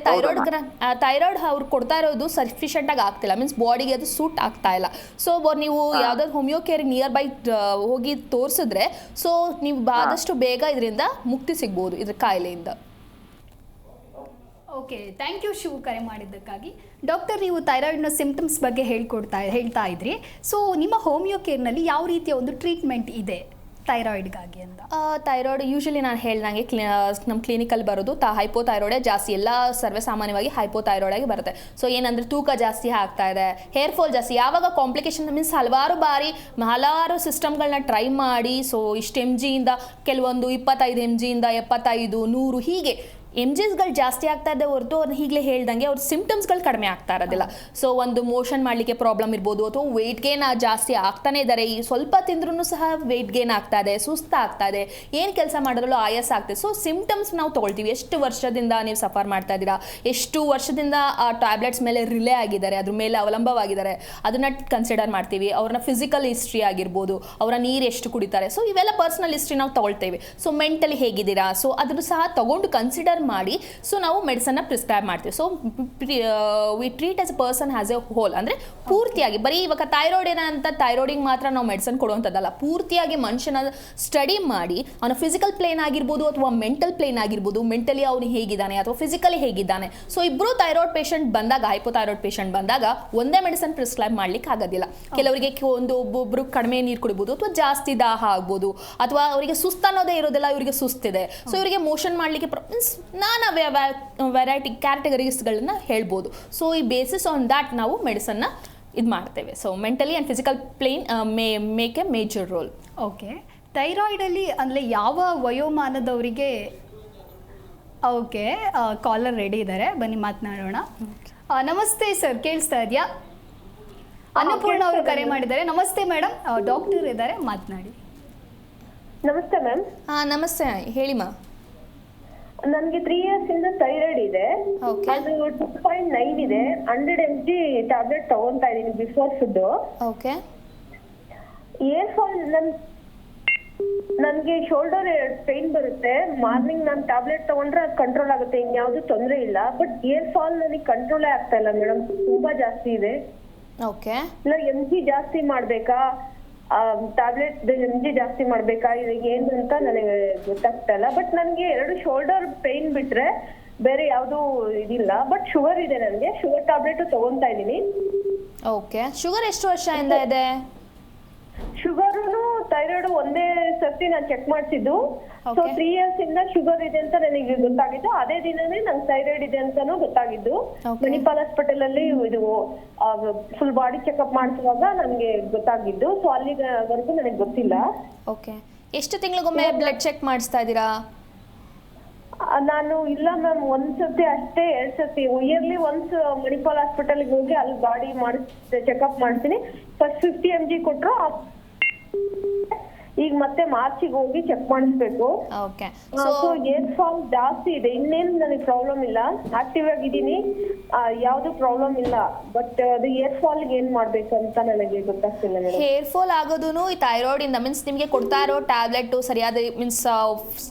ಥೈರಾಯ್ಡ್ ಅವ್ರು ಕೊಡ್ತಾ ಇರೋದು ಸಫಿಷಿಯೆಂಟ್ ಆಗಿ ಆಗ್ತಿಲ್ಲ, ಮೀನ್ಸ್ ಬಾಡಿಗೆ ಅದು ಸೂಟ್ ಆಗ್ತಾ ಇಲ್ಲ. ಸೊ ನೀವು ಯಾವ್ದಾದ್ರು ಹೋಮಿಯೋ ಕೇರ್ ನಿಯರ್ ಬೈ ಹೋಗಿ ತೋರಿಸಿದ್ರೆ ಸೊ ನೀವು ಆದಷ್ಟು ಬೇಗ ಇದರಿಂದ ಮುಕ್ತಿ ಸಿಗ್ಬೋದು ಇದ್ರ ಕಾಯಿಲೆಯಿಂದ. ಓಕೆ, ಥ್ಯಾಂಕ್ ಯು ಶಿವು ಕರೆ ಮಾಡಿದ್ದಕ್ಕಾಗಿ. ಡಾಕ್ಟರ್, ನೀವು ಥೈರಾಯ್ಡ್ನ ಸಿಂಪ್ಟಮ್ಸ್ ಬಗ್ಗೆ ಹೇಳ್ತಾ ಇದ್ರಿ. ಸೊ ನಿಮ್ಮ ಹೋಮಿಯೋ ಕೇರ್ನಲ್ಲಿ ಯಾವ ರೀತಿಯ ಒಂದು ಟ್ರೀಟ್ಮೆಂಟ್ ಇದೆ ಥೈರಾಯ್ಡ್ಗಾಗಿ ಅಂತ? ಥೈರಾಯ್ಡ್ ಯೂಶಲಿ ನಾನು ಹೇಳ್ದಂಗೆ ನಮ್ಮ ಕ್ಲಿನಿಕಲ್ಲಿ ಬರೋದು ಹೈಪೋಥೈರಾಯ್ಡೇ ಜಾಸ್ತಿ, ಎಲ್ಲ ಸರ್ವೇ ಸಾಮಾನ್ಯವಾಗಿ ಹೈಪೋಥೈರಾಯ್ಡ್ ಆಗಿ ಬರುತ್ತೆ. ಸೊ ಏನಂದರೆ ತೂಕ ಜಾಸ್ತಿ ಆಗ್ತಾ ಇದೆ, ಹೇರ್ ಫಾಲ್ ಜಾಸ್ತಿ, ಯಾವಾಗ ಕಾಂಪ್ಲಿಕೇಶನ್ ಮೀನ್ಸ್ ಹಲವಾರು ಸಿಸ್ಟಮ್ಗಳನ್ನ ಟ್ರೈ ಮಾಡಿ ಸೊ ಇಷ್ಟು MGಯಿಂದ ಕೆಲವೊಂದು 25 MGಯಿಂದ 75, 100 ಹೀಗೆ MGsಗಳು ಜಾಸ್ತಿ ಆಗ್ತಾ ಇದೆ ಹೊರತು ಅವ್ರು ಈಗಲೇ ಹೇಳ್ದಂಗೆ ಅವ್ರ ಸಿಂಪ್ಟಮ್ಸ್ಗಳು ಕಡಿಮೆ ಆಗ್ತಾ ಇರೋದಿಲ್ಲ. ಸೊ ಒಂದು ಮೋಷನ್ ಮಾಡಲಿಕ್ಕೆ ಪ್ರಾಬ್ಲಮ್ ಇರ್ಬೋದು, ಅಥವಾ ವೆಯ್ಟ್ ಗೇನ್ ಜಾಸ್ತಿ ಆಗ್ತಾನೆ ಇದ್ದಾರೆ, ಈ ಸ್ವಲ್ಪ ತಿಂದ್ರೂ ಸಹ ವೆಯ್ಟ್ ಗೇನ್ ಆಗ್ತಾ ಇದೆ, ಸುಸ್ತು ಆಗ್ತಾ ಇದೆ, ಏನು ಕೆಲಸ ಮಾಡಿದ್ರೂ ಆಯಾಸ ಆಗ್ತದೆ. ಸೊ ಸಿಂಪ್ಟಮ್ಸ್ ನಾವು ತೊಗೊಳ್ತೀವಿ. ಎಷ್ಟು ವರ್ಷದಿಂದ ನೀವು ಸಫರ್ ಮಾಡ್ತಾ ಇದ್ದೀರಾ, ಎಷ್ಟು ವರ್ಷದಿಂದ ಆ ಟ್ಯಾಬ್ಲೆಟ್ಸ್ ಮೇಲೆ ರಿಲೇ ಆಗಿದ್ದಾರೆ, ಅದ್ರ ಮೇಲೆ ಅವಲಂಬವಾಗಿದ್ದಾರೆ, ಅದನ್ನ ಕನ್ಸಿಡರ್ ಮಾಡ್ತೀವಿ. ಅವ್ರನ್ನ ಫಿಸಿಕಲ್ ಹಿಸ್ಟ್ರಿ ಆಗಿರ್ಬೋದು, ಅವರ ನೀರು ಎಷ್ಟು ಕುಡಿತಾರೆ, ಸೊ ಇವೆಲ್ಲ ಪರ್ಸನಲ್ ಹಿಸ್ಟ್ರಿ ನಾವು ತೊಗೊಳ್ತೇವೆ. ಸೊ ಮೆಂಟಲಿ ಹೇಗಿದ್ದೀರಾ, ಸೊ ಅದನ್ನು ಸಹ ತಗೊಂಡು ಕನ್ಸಿಡರ್ ಮಾಡಿ ಸೊ ನಾವು ಮೆಡಿಸನ್ನ ಪ್ರಿಸ್ಕ್ರೈಬ್ ಮಾಡ್ತೀವಿ. So we treat as a person as a whole, ಅಂದರೆ ಪೂರ್ತಿಯಾಗಿ ಬರೀ ಇವಾಗ ಥೈರಾಯ್ಡ್ ಏನಂತ ಥೈರಾಯ್ಡಿಗೆ ಮಾತ್ರ ನಾವು ಮೆಡಿಸನ್ ಕೊಡುವಂಥದ್ದಲ್ಲ, ಪೂರ್ತಿಯಾಗಿ ಮನುಷ್ಯನ ಸ್ಟಡಿ ಮಾಡಿ ಅವನ ಫಿಸಿಕಲ್ ಪ್ಲೇನ್ ಆಗಿರ್ಬೋದು ಅಥವಾ ಮೆಂಟಲ್ ಪ್ಲೇನ್ ಆಗಿರ್ಬೋದು, ಮೆಂಟಲಿ ಅವನು ಹೇಗಿದ್ದಾನೆ ಅಥವಾ ಫಿಸಿಕಲಿ ಹೇಗಿದ್ದಾನೆ. ಸೊ ಇಬ್ಬರು ಥೈರಾಯ್ಡ್ ಪೇಷಂಟ್ ಬಂದಾಗ, ಹೈಪೋಥೈರಾಯ್ಡ್ ಪೇಷಂಟ್ ಬಂದಾಗ ಒಂದೇ ಮೆಡಿಸನ್ ಪ್ರಿಸ್ಕ್ರೈಬ್ ಮಾಡ್ಲಿಕ್ಕೆ ಆಗೋದಿಲ್ಲ. ಕೆಲವರಿಗೆ ಒಬ್ಬೊಬ್ರು ಕಡಿಮೆ ನೀರು ಕುಡಿಬೋದು, ಅಥವಾ ಜಾಸ್ತಿ ದಾಹ ಆಗ್ಬೋದು, ಅಥವಾ ಅವರಿಗೆ ಸುಸ್ತು ಅನ್ನೋದೇ ಇರೋದಿಲ್ಲ, ಇವರಿಗೆ ಸುಸ್ತಿದೆ, ಸೊ ಇವರಿಗೆ ಮೋಷನ್ ಮಾಡಲಿಕ್ಕೆ ನಾನಾ ವೆರೈಟಿ ಕ್ಯಾಟಗರೀಸ್ಗಳನ್ನ ಹೇಳ್ಬೋದು. ಸೊ ಈ ಬೇಸಿಸ್ ಆನ್ ದ್ಯಾಟ್ ನಾವು ಮೆಡಿಸನ್ನ ಇದು ಮಾಡ್ತೇವೆ. So mentally and physical plane make a major role. Okay, ಥೈರಾಯ್ಡಲ್ಲಿ ಅಂದರೆ ಯಾವ ವಯೋಮಾನದವರಿಗೆ? ಓಕೆ, ಕಾಲರ್ ರೆಡಿ ಇದ್ದಾರೆ, ಬನ್ನಿ ಮಾತನಾಡೋಣ. ನಮಸ್ತೆ ಸರ್, ಕೇಳಿಸ್ತಾ ಇದೆಯಾ? ಅನ್ನಪೂರ್ಣ ಅವರು ಕರೆ ಮಾಡಿದ್ದಾರೆ. ನಮಸ್ತೆ ಮೇಡಮ್, ಡಾಕ್ಟರ್ ಇದ್ದಾರೆ, ಮಾತನಾಡಿ. ನಮಸ್ತೆ ಮ್ಯಾಮ್. ನಮಸ್ತೆ, ಹೇಳಿಮಾ. ನನಗೆ 3 years ಇಂದ ಥೈರಾಯ್ಡ್ ಇದೆ. Okay. ಅದು 2.9 ಇದೆ. 100 mg ಟ್ಯಾಬ್ಲೆಟ್ ತಗೊಂತಾ ಇದೀನಿ before food. Okay. Hair fall ನನ್ಗೆ ಶೋಲ್ಡರ್ ಪೇನ್ ಬರುತ್ತೆ. ಮಾರ್ನಿಂಗ್ ನಾನು ಟ್ಯಾಬ್ಲೆಟ್ ತಗೊಂಡ್ರೆ ಅದು ಕಂಟ್ರೋಲ್ ಆಗುತ್ತೆ, ಇನ್ಯಾವುದು ತೊಂದರೆ ಇಲ್ಲ. ಬಟ್ ಏರ್ ಫಾಲ್ ನನಗೆ ಕಂಟ್ರೋಲೇ ಆಗ್ತಾ ಇಲ್ಲ ಮೇಡಮ್, ತುಂಬಾ ಜಾಸ್ತಿ ಇದೆ. ಓಕೆ. ಇಲ್ಲ mg ಜಾಸ್ತಿ ಮಾಡ್ಬೇಕಾ, ಟ್ಯಾಬ್ಲೆಟ್ mg ಜಾಸ್ತಿ ಮಾಡ್ಬೇಕಾ, ಇದು ಏನು ಅಂತ ನನಗೆ ಗೊತ್ತಾಗ್ತಾ ಇಲ್ಲ. ಬಟ್ ನನಗೆ 2 ಶೋಲ್ಡರ್ ಪೇನ್ ಬಿಟ್ರೆ ಬೇರೆ ಯಾವ್ದು ಇದಿಲ್ಲ. ಬಟ್ ಶುಗರ್ ಇದೆ, ನನಗೆ ಶುಗರ್ ಟ್ಯಾಬ್ಲೆಟ್ ತಗೊಂತಾ ಇದೀನಿ. ಓಕೆ, ಶುಗರ್ ಎಷ್ಟು ವರ್ಷದಿಂದ ಇದೆ? ಶುಗರ್ನು ಥೈರಾಯ್ಡ್ ಒಂದೇ ಸರ್ತಿ ನಾನು ಚೆಕ್ ಮಾಡ್ಸಿದ್ದು. ಸೊ 3 years ಇಂದ ಶುಗರ್ ಇದೆ ಅಂತ ನನಗೆ ಗೊತ್ತಾಗಿದ್ದು. ಅದೇ ದಿನನೇ ನಂಗೆ ಥೈರಾಯ್ಡ್ ಇದೆ ಅಂತಾನು ಗೊತ್ತಾಗಿದ್ದು. ಮಣಿಪಾಲ್ ಹಾಸ್ಪಿಟಲ್ ಅಲ್ಲಿ ಇದು ಫುಲ್ ಬಾಡಿ ಚೆಕ್ಅಪ್ ಮಾಡಿಸುವಾಗ ನನಗೆ ಗೊತ್ತಾಗಿದ್ದು. ಸೊ ಅಲ್ಲಿವರೆಗೂ ನನಗೆ ಗೊತ್ತಿಲ್ಲ. ಓಕೆ, ಎಷ್ಟು ತಿಂಗಳಿಗೊಮ್ಮೆ ಬ್ಲಡ್ ಚೆಕ್ ಮಾಡಿಸ್ತಾ ಇದ್ದೀರಾ? ನಾನು ಇಲ್ಲ ಮ್ಯಾಮ್, 1 ಸರ್ತಿ ಅಷ್ಟೇ, 2 ಸರ್ತಿ ಇಯರ್ಲಿ ಒನ್ಸ್ ಮಣಿಪಾಲ್ ಹಾಸ್ಪಿಟಲ್ಗೆ ಹೋಗಿ ಅಲ್ಲಿ ಬಾಡಿ ಚೆಕ್ಅಪ್ ಮಾಡ್ತೀನಿ. ಫಸ್ಟ್ 50 mg ಕೊಟ್ರು, ಈಗ ಮತ್ತೆ ಮಾರ್ಚಿಗೆ ಹೋಗಿ ಚೆಕ್ ಮಾಡಿಸ್ಬೇಕು. ಓಕೆ. ಸೊ ಏರ್ ಫಾಲ್ ಜಾಸ್ತಿ ಇದೆ, ಇನ್ನೇನು ನನಗೆ ಪ್ರಾಬ್ಲಮ್ ಇಲ್ಲ, ಆಕ್ಟಿವ್ ಆಗಿದ್ದೀನಿ, ಯಾವ್ದು ಪ್ರಾಬ್ಲಮ್ ಇಲ್ಲ. ಬಟ್ ಅದು ಏರ್ ಫಾಲ್ ಏನ್ ಮಾಡ್ಬೇಕು ಅಂತ ನನಗೆ ಗೊತ್ತಾಗ್ತಿಲ್ಲ ಮೇಡಮ್. ಹೇರ್ ಫಾಲ್ ಆಗೋದು ಈ ಥೈರಾಯ್ಡ್ ಇಂದ, ಮೀನ್ಸ್ ನಿಮಗೆ ಕೊಡ್ತಾ ಇರೋ ಟ್ಯಾಬ್ಲೆಟ್ ಸರಿಯಾದ, ಮೀನ್ಸ್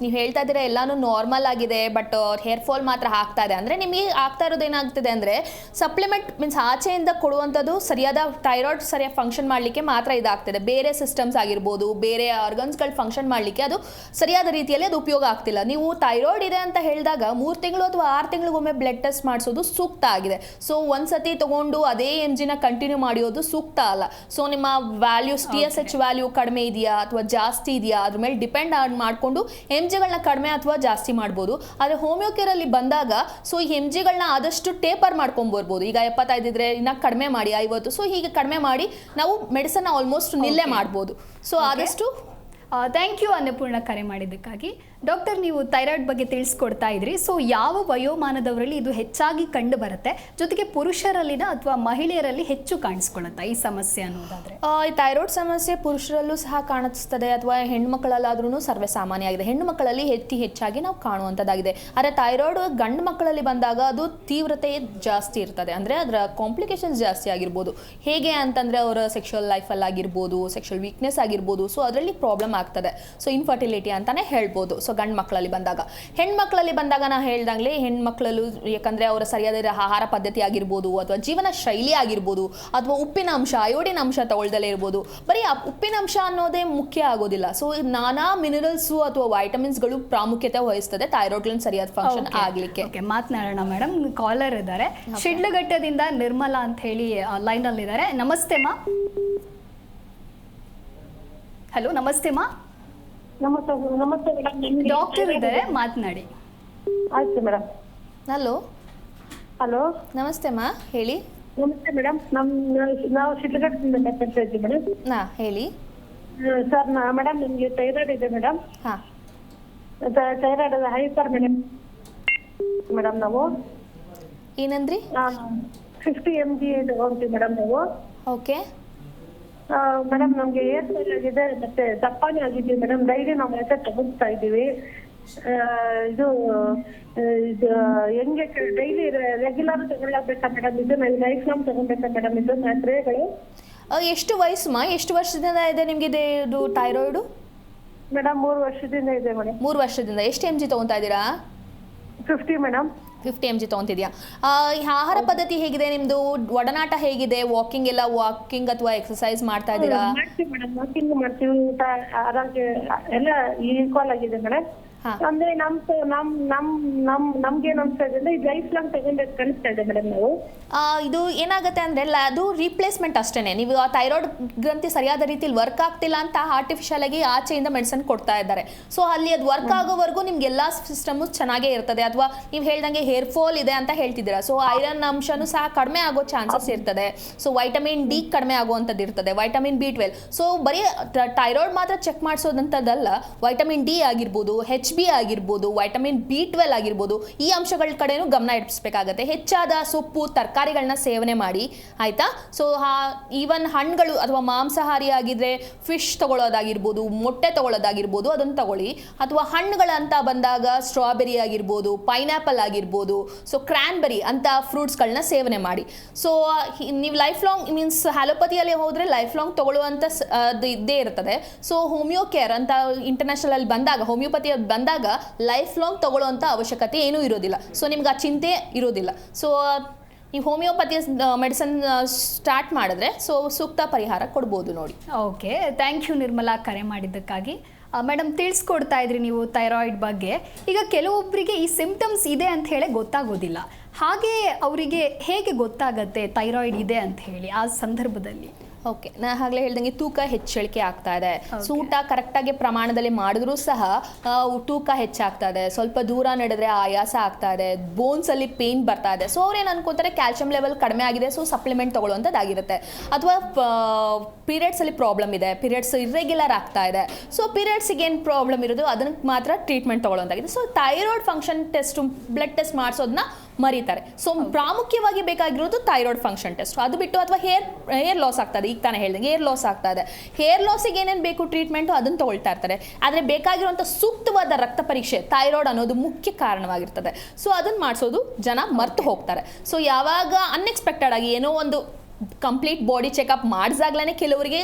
ನೀವು ಹೇಳ್ತಾ ಇದ್ದೀರಾ ಎಲ್ಲಾನು ನಾರ್ಮಲ್ ಆಗಿದೆ, ಬಟ್ ಹೇರ್ ಫಾಲ್ ಮಾತ್ರ ಆಗ್ತಾ ಇದೆ ಅಂದರೆ ನಿಮಗೆ ಆಗ್ತಾ ಇರೋದು ಏನಾಗ್ತಿದೆ ಅಂದರೆ ಸಪ್ಲಿಮೆಂಟ್ ಮೀನ್ಸ್ ಆಚೆಯಿಂದ ಕೊಡುವಂಥದ್ದು ಸರಿಯಾದ ಥೈರಾಯ್ಡ್ ಸರಿಯಾಗಿ ಫಂಕ್ಷನ್ ಮಾಡಲಿಕ್ಕೆ ಮಾತ್ರ ಇದಾಗ್ತಿದೆ. ಬೇರೆ ಸಿಸ್ಟಮ್ಸ್ ಆಗಿರ್ಬೋದು, ಬೇರೆ ಆರ್ಗನ್ಸ್ಗಳು ಫಂಕ್ಷನ್ ಮಾಡಲಿಕ್ಕೆ ಅದು ಸರಿಯಾದ ರೀತಿಯಲ್ಲಿ ಅದು ಉಪಯೋಗ ಆಗ್ತಿಲ್ಲ. ನೀವು ಥೈರಾಯ್ಡ್ ಇದೆ ಅಂತ ಹೇಳಿದಾಗ 3 ತಿಂಗಳು ಅಥವಾ 6 ತಿಂಗಳಿಗೊಮ್ಮೆ ಬ್ಲಡ್ ಟೆಸ್ಟ್ ಮಾಡಿಸೋದು ಸೂಕ್ತ ಆಗಿದೆ. ಸೊ ಒಂದ್ಸತಿ ತಗೊಂಡು ಅದೇ MGನ ಕಂಟಿನ್ಯೂ ಮಾಡಿಯೋದು ಸೂಕ್ತ ಅಲ್ಲ. ಸೊ ನಿಮ್ಮ ವ್ಯಾಲ್ಯೂಸ್ TSH ವ್ಯಾಲ್ಯೂ ಕಡಿಮೆ ಇದೆಯಾ ಅಥವಾ ಜಾಸ್ತಿ ಇದೆಯಾ ಅದ್ರ ಮೇಲೆ ಡಿಪೆಂಡ್ ಮಾಡಿಕೊಂಡು MGಗಳನ್ನ ಕಡಿಮೆ ಅಥವಾ ಜಾಸ್ತಿ ಮಾಡ್ಬೋದು. ಆದರೆ ಹೋಮಿಯೋಕೇರಲ್ಲಿ ಬಂದಾಗ ಸೊ ಈ MGಗಳನ್ನ ಆದಷ್ಟು ಟೇಪರ್ ಮಾಡ್ಕೊಂಡ್ಬರ್ಬೋದು. ಈಗ 75 ಇದ್ರೆ ಇನ್ನ ಕಡಿಮೆ ಮಾಡಿ 50, ಸೊ ಹೀಗೆ ಕಡಿಮೆ ಮಾಡಿ ನಾವು ಮೆಡಿಸನ್ ಆಲ್ಮೋಸ್ಟ್ ನಿಲ್ಲೇ ಮಾಡ್ಬೋದು. ಸೊ ಆದಷ್ಟು ಥ್ಯಾಂಕ್ ಯು ಅನ್ನಪೂರ್ಣ, ಕರೆ ಮಾಡಿದ್ದಕ್ಕಾಗಿ. ಡಾಕ್ಟರ್, ನೀವು ಥೈರಾಯ್ಡ್ ಬಗ್ಗೆ ತಿಳಿಸ್ಕೊಡ್ತಾ ಇದ್ರಿ. ಸೊ ಯಾವ ವಯೋಮಾನದವರಲ್ಲಿ ಇದು ಹೆಚ್ಚಾಗಿ ಕಂಡು ಬರುತ್ತೆ, ಜೊತೆಗೆ ಪುರುಷರಲ್ಲಿನ ಅಥವಾ ಮಹಿಳೆಯರಲ್ಲಿ ಹೆಚ್ಚು ಕಾಣಿಸ್ಕೊಳ್ಳುತ್ತಾ ಈ ಸಮಸ್ಯೆ ಅನ್ನೋದಾದ್ರೆ? ಈ ಥೈರಾಯ್ಡ್ ಸಮಸ್ಯೆ ಪುರುಷರಲ್ಲೂ ಸಹ ಕಾಣಿಸ್ತದೆ, ಅಥವಾ ಹೆಣ್ಣುಮಕ್ಕಳಲ್ಲಾದ್ರೂ ಸರ್ವೇ ಸಾಮಾನ್ಯ ಆಗಿದೆ. ಹೆಣ್ಣು ಮಕ್ಕಳಲ್ಲಿ ಹೆಚ್ಚಾಗಿ ನಾವು ಕಾಣುವಂಥದ್ದಾಗಿದೆ. ಆದರೆ ಥೈರಾಯ್ಡ್ ಗಂಡು ಮಕ್ಕಳಲ್ಲಿ ಬಂದಾಗ ಅದು ತೀವ್ರತೆ ಜಾಸ್ತಿ ಇರ್ತದೆ, ಅಂದರೆ ಅದರ ಕಾಂಪ್ಲಿಕೇಶನ್ಸ್ ಜಾಸ್ತಿ ಆಗಿರ್ಬೋದು. ಹೇಗೆ ಅಂತಂದರೆ ಅವರ ಸೆಕ್ಷುವಲ್ ಲೈಫಲ್ಲಿ ಆಗಿರ್ಬೋದು, ಸೆಕ್ಷುವಲ್ ವೀಕ್ನೆಸ್ ಆಗಿರ್ಬೋದು, ಸೊ ಅದರಲ್ಲಿ ಪ್ರಾಬ್ಲಮ್ ಆಗ್ತದೆ. ಸೊ ಇನ್ಫರ್ಟಿಲಿಟಿ ಅಂತಾನೆ ಹೇಳ್ಬೋದು. ಸೊ ಗಂಡು ಮಕ್ಕಳಲ್ಲಿ ಬಂದಾಗ, ಹೆಣ್ಮಕ್ಳಲ್ಲಿ ಬಂದಾಗ ನಾ ಹೇಳ್ದಂಗೆ ಹೆಣ್ಮಕ್ಳಲ್ಲೂ ಯಾಕಂದರೆ ಅವರ ಸರಿಯಾದ ಆಹಾರ ಪದ್ಧತಿ ಆಗಿರ್ಬೋದು, ಅಥವಾ ಜೀವನ ಶೈಲಿ ಆಗಿರ್ಬೋದು, ಅಥವಾ ಉಪ್ಪಿನ ಅಂಶ, ಅಯೋಡಿನ್ ಅಂಶ ತಗೊಳ್ದಲೇ ಇರ್ಬೋದು. ಬರೀ ಉಪ್ಪಿನ ಅಂಶ ಅನ್ನೋದೇ ಮುಖ್ಯ ಆಗೋದಿಲ್ಲ. ಸೊ ನಾನಾ ಮಿನರಲ್ಸು ಅಥವಾ ವೈಟಮಿನ್ಸ್ಗಳು ಪ್ರಾಮುಖ್ಯತೆ ವಹಿಸ್ತದೆ ಥೈರಾಯ್ಡ್ ಸರಿಯಾದ ಫಂಕ್ಷನ್ ಆಗಲಿಕ್ಕೆ. ಓಕೆ, ಮಾತನಾಡೋಣ ಮೇಡಮ್. ಕಾಲರ್ ಇದ್ದಾರೆ, ಶಿಡ್ಲಘಟ್ಟದಿಂದ ನಿರ್ಮಲಾ ಅಂತ ಹೇಳಿ ಲೈನಲ್ಲಿ ಇದ್ದಾರೆ. ನಮಸ್ತೆ ಮಾ. ಹಲೋ, ನಮಸ್ತೆ ಮಾ. ನಮಸ್ತೆ ನಮಸ್ತೆ ಮೇಡಮ್. ಡಾಕ್ಟರ್ ಇದ್ದಾರೆ, ಮಾತನಾಡಿ. ಆಯ್ತು ಮೇಡಮ್. ಹಲೋ. ಹಲೋ, ನಮಸ್ತೆ ಮಾ, ಹೇಳಿ. ನಮಸ್ತೆ ಮೇಡಮ್. ನಾವು ಶಿಡ್ಲಘಟ್ಟದಿಂದ ಮಾತಾಡ್ತಾ ಇದ್ದೀವಿ ಮೇಡಮ್. ಹೇಳಿ ಸರ್. ಮೇಡಮ್, ನಿಮ್ಗೆ ಥೈರಾಯ್ಡ್ ಇದೆ ಮೇಡಮ್. ಹಾಂ. Thyroid hyper madam. ಮೇಡಮ್ ನಾವು ಏನಂದ್ರಿ? 50 mg ತಗೊಂತೀವಿ ಮೇಡಮ್ ನಾವು. ಓಕೆ. ಮೇಡಮ್ ನಮ್ಗೆ ಏರ್ ಫಾಲ್ ಆಗಿದೆ ಮತ್ತೆ ದಪ್ಪನೇ ಆಗಿದ್ದೀವಿ ಮೇಡಮ್. ಡೈಲಿ ನಾವು ಮಾತ್ರೆ ತಗೊಳ್ತಾ ಇದ್ದೀವಿ. ಇದು ಹೆಂಗೆ ಡೈಲಿ ರೆಗ್ಯುಲರ್ ತಗೊಳ್ಳಬೇಕಾ ಮೇಡಮ್? ಇದು ಲೈಫ್ ಲಾಂಗ್ ತಗೊಳ್ಬೇಕಾ ಮೇಡಮ್ ಇದು ಮಾತ್ರೆಗಳು? ಎಷ್ಟು ವಯಸ್ಸು ಎಷ್ಟು ವರ್ಷದಿಂದ ಇದೆ ನಿಮಗೆ ಇದು ಥೈರಾಯ್ಡು? ಮೇಡಮ್ 3 ವರ್ಷದಿಂದ ಇದೆ ಮೇಡಮ್. 3 ವರ್ಷದಿಂದ. ಎಷ್ಟು mg ತೊಗೊತಾ ಇದ್ದೀರಾ? 50 ಮೇಡಮ್. 50 mg ತೊಗೊತಿದ್ಯಾ? ಆಹಾರ ಪದ್ಧತಿ ಹೇಗಿದೆ ನಿಮ್ಮದು? ಒಡನಾಟ ಹೇಗಿದೆ? ವಾಕಿಂಗ್ ಅಥವಾ ಎಕ್ಸಸೈಸ್ ಮಾಡ್ತಾ ಇದ್ದೀರಾ? ಮಾಡ್ತೀವಿ ಮೇಡಮ್, ವಾಕಿಂಗ್ ಮಾಡ್ತೀವಿ. ಊಟ ಆರೋಗ್ಯ ಎಲ್ಲ ಈಕ್ವಲ್ ಆಗಿದೆ ಮೇಡಮ್. ಅಂದ್ರೆ ನಮ್ಗೇನ್ ಅನ್ಸ್ತಾ ಇದೆ ಅಂದ್ರೆ ಇದು ಲೈಫ್ ಲಾಂಗ್ ತಗೊಂಡ್ಬೇಕು ಅನಿಸ್ತಾ ಇದೆ ಮೇಡಮ್ ನಾವು. ಇದು ಏನಾಗುತ್ತೆ ಅಂದ್ರೆ ಅದು ರೀಪ್ಲೇಸ್ಮೆಂಟ್ ಅಷ್ಟೇನೆ. ನೀವು ಆ ಥೈರಾಯ್ಡ್ ಗ್ರಂಥಿ ಸರಿಯಾದ ರೀತಿಯಲ್ಲಿ ವರ್ಕ್ ಆಗ್ತಿಲ್ಲ ಅಂತ ಆರ್ಟಿಫಿಷಿಯಲ್ ಆಗಿ ಆಚೆಯಿಂದ ಮೆಡಿಸಿನ್ ಕೊಡ್ತಾ ಇದ್ದಾರೆ. ಸೊ ಅಲ್ಲಿ ಅದು ವರ್ಕ್ ಆಗೋವರೆಗೂ ನಿಮ್ಗೆ ಎಲ್ಲ ಸಿಸ್ಟಮು ಚೆನ್ನಾಗೇ ಇರ್ತದೆ. ಅಥವಾ ನೀವು ಹೇಳ್ದಂಗೆ ಹೇರ್ ಫಾಲ್ ಇದೆ ಅಂತ ಹೇಳ್ತಿದ್ದೀರಾ, ಸೊ ಐರನ್ ಅಂಶನೂ ಸಹ ಕಡಿಮೆ ಆಗೋ ಚಾನ್ಸಸ್ ಇರ್ತದೆ. ಸೊ ವೈಟಮಿನ್ ಡಿ ಕಡಿಮೆ ಆಗುವಂಥದ್ದು ಇರ್ತದೆ, ವೈಟಮಿನ್ B12. ಸೊ ಬರೀ ಥೈರಾಯ್ಡ್ ಮಾತ್ರ ಚೆಕ್ ಮಾಡಿಸೋದಂಥದ್ದಲ್ಲ, ವೈಟಮಿನ್ ಡಿ ಆಗಿರ್ಬೋದು, HB ಆಗಿರ್ಬೋದು, ವೈಟಮಿನ್ B12 ಆಗಿರ್ಬೋದು, ಈ ಅಂಶಗಳ ಕಡೆನೂ ಗಮನ ಇಡಿಸ್ಬೇಕಾಗತ್ತೆ. ಹೆಚ್ಚಾದ ಸೊಪ್ಪು ತರಕಾರಿಗಳನ್ನ ಸೇವನೆ ಮಾಡಿ, ಆಯಿತಾ? ಸೊ ಈವನ್ ಹಣ್ಣುಗಳು ಅಥವಾ ಮಾಂಸಾಹಾರಿ ಆಗಿದ್ರೆ ಫಿಶ್ ತಗೊಳ್ಳೋದಾಗಿರ್ಬೋದು, ಮೊಟ್ಟೆ ತಗೊಳ್ಳೋದಾಗಿರ್ಬೋದು, ಅದನ್ನು ತಗೊಳ್ಳಿ. ಅಥವಾ ಹಣ್ಣುಗಳಂತ ಬಂದಾಗ ಸ್ಟ್ರಾಬೆರಿ ಆಗಿರ್ಬೋದು, ಪೈನಾಪಲ್ ಆಗಿರ್ಬೋದು, ಸೊ ಕ್ರ್ಯಾನ್ಬೆರಿ ಅಂತ ಫ್ರೂಟ್ಸ್ಗಳನ್ನ ಸೇವನೆ ಮಾಡಿ. ಸೊ ನೀವು ಲೈಫ್ ಲಾಂಗ್ ಮೀನ್ಸ್ ಹ್ಯಾಲೋಪತಿಯಲ್ಲಿ ಹೋದರೆ ಲೈಫ್ ಲಾಂಗ್ ತಗೊಳ್ಳುವಂಥ ಇದ್ದೇ ಇರ್ತದೆ. ಸೊ ಹೋಮಿಯೋ ಕೇರ್ ಅಂತ ಇಂಟರ್ನ್ಯಾಷನಲ್ ಅಲ್ಲಿ ಬಂದಾಗ, ಹೋಮಿಯೋಪತಿಯಲ್ಲಿ ಬಂದಾಗ ಲೈಫ್ ಲಾಂಗ್ ತಗೊಳ್ಳುವಂಥ ಅವಶ್ಯಕತೆ ಏನೂ ಇರೋದಿಲ್ಲ. ಸೊ ನಿಮ್ಗೆ ಆ ಚಿಂತೆ ಇರೋದಿಲ್ಲ. ಸೊ ನೀವು ಹೋಮಿಯೋಪತಿಯ ಮೆಡಿಸಿನ್ ಸ್ಟಾರ್ಟ್ ಮಾಡಿದ್ರೆ ಸೊ ಸೂಕ್ತ ಪರಿಹಾರ ಕೊಡ್ಬೋದು ನೋಡಿ. ಓಕೆ, ಥ್ಯಾಂಕ್ ಯು ನಿರ್ಮಲಾ ಕರೆ ಮಾಡಿದ್ದಕ್ಕಾಗಿ. ಮೇಡಮ್, ತಿಳಿಸ್ಕೊಡ್ತಾ ಇದ್ರಿ ನೀವು ಥೈರಾಯ್ಡ್ ಬಗ್ಗೆ. ಈಗ ಕೆಲವೊಬ್ಬರಿಗೆ ಈ ಸಿಂಪ್ಟಮ್ಸ್ ಇದೆ ಅಂತ ಹೇಳಿ ಗೊತ್ತಾಗೋದಿಲ್ಲ. ಹಾಗೆ ಅವರಿಗೆ ಹೇಗೆ ಗೊತ್ತಾಗತ್ತೆ ಥೈರಾಯ್ಡ್ ಇದೆ ಅಂತ ಹೇಳಿ ಆ ಸಂದರ್ಭದಲ್ಲಿ? ಓಕೆ, ನಾನು ಆಗಲೇ ಹೇಳ್ದಂಗೆ ತೂಕ ಹೆಚ್ಚಳಿಕೆ ಆಗ್ತಾ ಇದೆ. ಸೊ ಊಟ ಕರೆಕ್ಟಾಗಿ ಪ್ರಮಾಣದಲ್ಲಿ ಮಾಡಿದ್ರೂ ಸಹ ತೂಕ ಹೆಚ್ಚಾಗ್ತಾ ಇದೆ. ಸ್ವಲ್ಪ ದೂರ ನಡೆದ್ರೆ ಆಯಾಸ ಆಗ್ತಾ ಇದೆ, ಬೋನ್ಸಲ್ಲಿ ಪೇನ್ ಬರ್ತಾ ಇದೆ. ಸೊ ಅವ್ರೇನು ಅನ್ಕೋತಾರೆ ಕ್ಯಾಲ್ಸಿಯಂ ಲೆವೆಲ್ ಕಡಿಮೆ ಆಗಿದೆ, ಸೊ ಸಪ್ಲಿಮೆಂಟ್ ತೊಗೊಳ್ಳುವಂಥದ್ದಾಗಿರುತ್ತೆ. ಅಥವಾ ಪೀರಿಯಡ್ಸಲ್ಲಿ ಪ್ರಾಬ್ಲಮ್ ಇದೆ, ಪೀರಿಯಡ್ಸ್ ಇರ್ರೆಗ್ಯುಲರ್ ಆಗ್ತಾ ಇದೆ. ಸೊ ಪೀರಿಯಡ್ಸಿಗೆ ಏನು ಪ್ರಾಬ್ಲಮ್ ಇರೋದು ಅದಕ್ಕೆ ಮಾತ್ರ ಟ್ರೀಟ್ಮೆಂಟ್ ತೊಗೊಳ್ಳೋಂತಾಗಿದೆ. So thyroid function test, blood test ಮಾಡಿಸೋದನ್ನ ಮರೀತಾರೆ. ಸೊ ಪ್ರಾಮುಖ್ಯವಾಗಿ ಬೇಕಾಗಿರೋದು ಥೈರಾಯ್ಡ್ ಫಂಕ್ಷನ್ ಟೆಸ್ಟ್. ಅದು ಬಿಟ್ಟು ಅಥವಾ ಹೇರ್ ಲಾಸ್ ಆಗ್ತದೆ, ಈಗ ತಾನೇ ಹೇಳ್ದಂಗೆ ಹೇರ್ ಲಾಸ್ ಆಗ್ತಾ ಇದೆ, ಹೇರ್ ಲಾಸಿಗೆ ಏನೇನು ಬೇಕು ಟ್ರೀಟ್ಮೆಂಟು ಅದನ್ನು ತೊಗೊಳ್ತಾ ಇರ್ತಾರೆ. ಆದರೆ ಬೇಕಾಗಿರುವಂಥ ಸೂಕ್ತವಾದ ರಕ್ತ ಪರೀಕ್ಷೆ ಥೈರಾಯ್ಡ್ ಅನ್ನೋದು ಮುಖ್ಯ ಕಾರಣವಾಗಿರ್ತದೆ. ಸೊ ಅದನ್ನು ಮಾಡಿಸೋದು ಜನ ಮರ್ತು ಹೋಗ್ತಾರೆ. ಸೊ ಯಾವಾಗ ಅನ್ಎಕ್ಸ್ಪೆಕ್ಟೆಡ್ ಆಗಿ ಏನೋ ಒಂದು ಕಂಪ್ಲೀಟ್ ಬಾಡಿ ಚೆಕಪ್ ಮಾಡಿದಾಗ್ಲೇ ಕೆಲವರಿಗೆ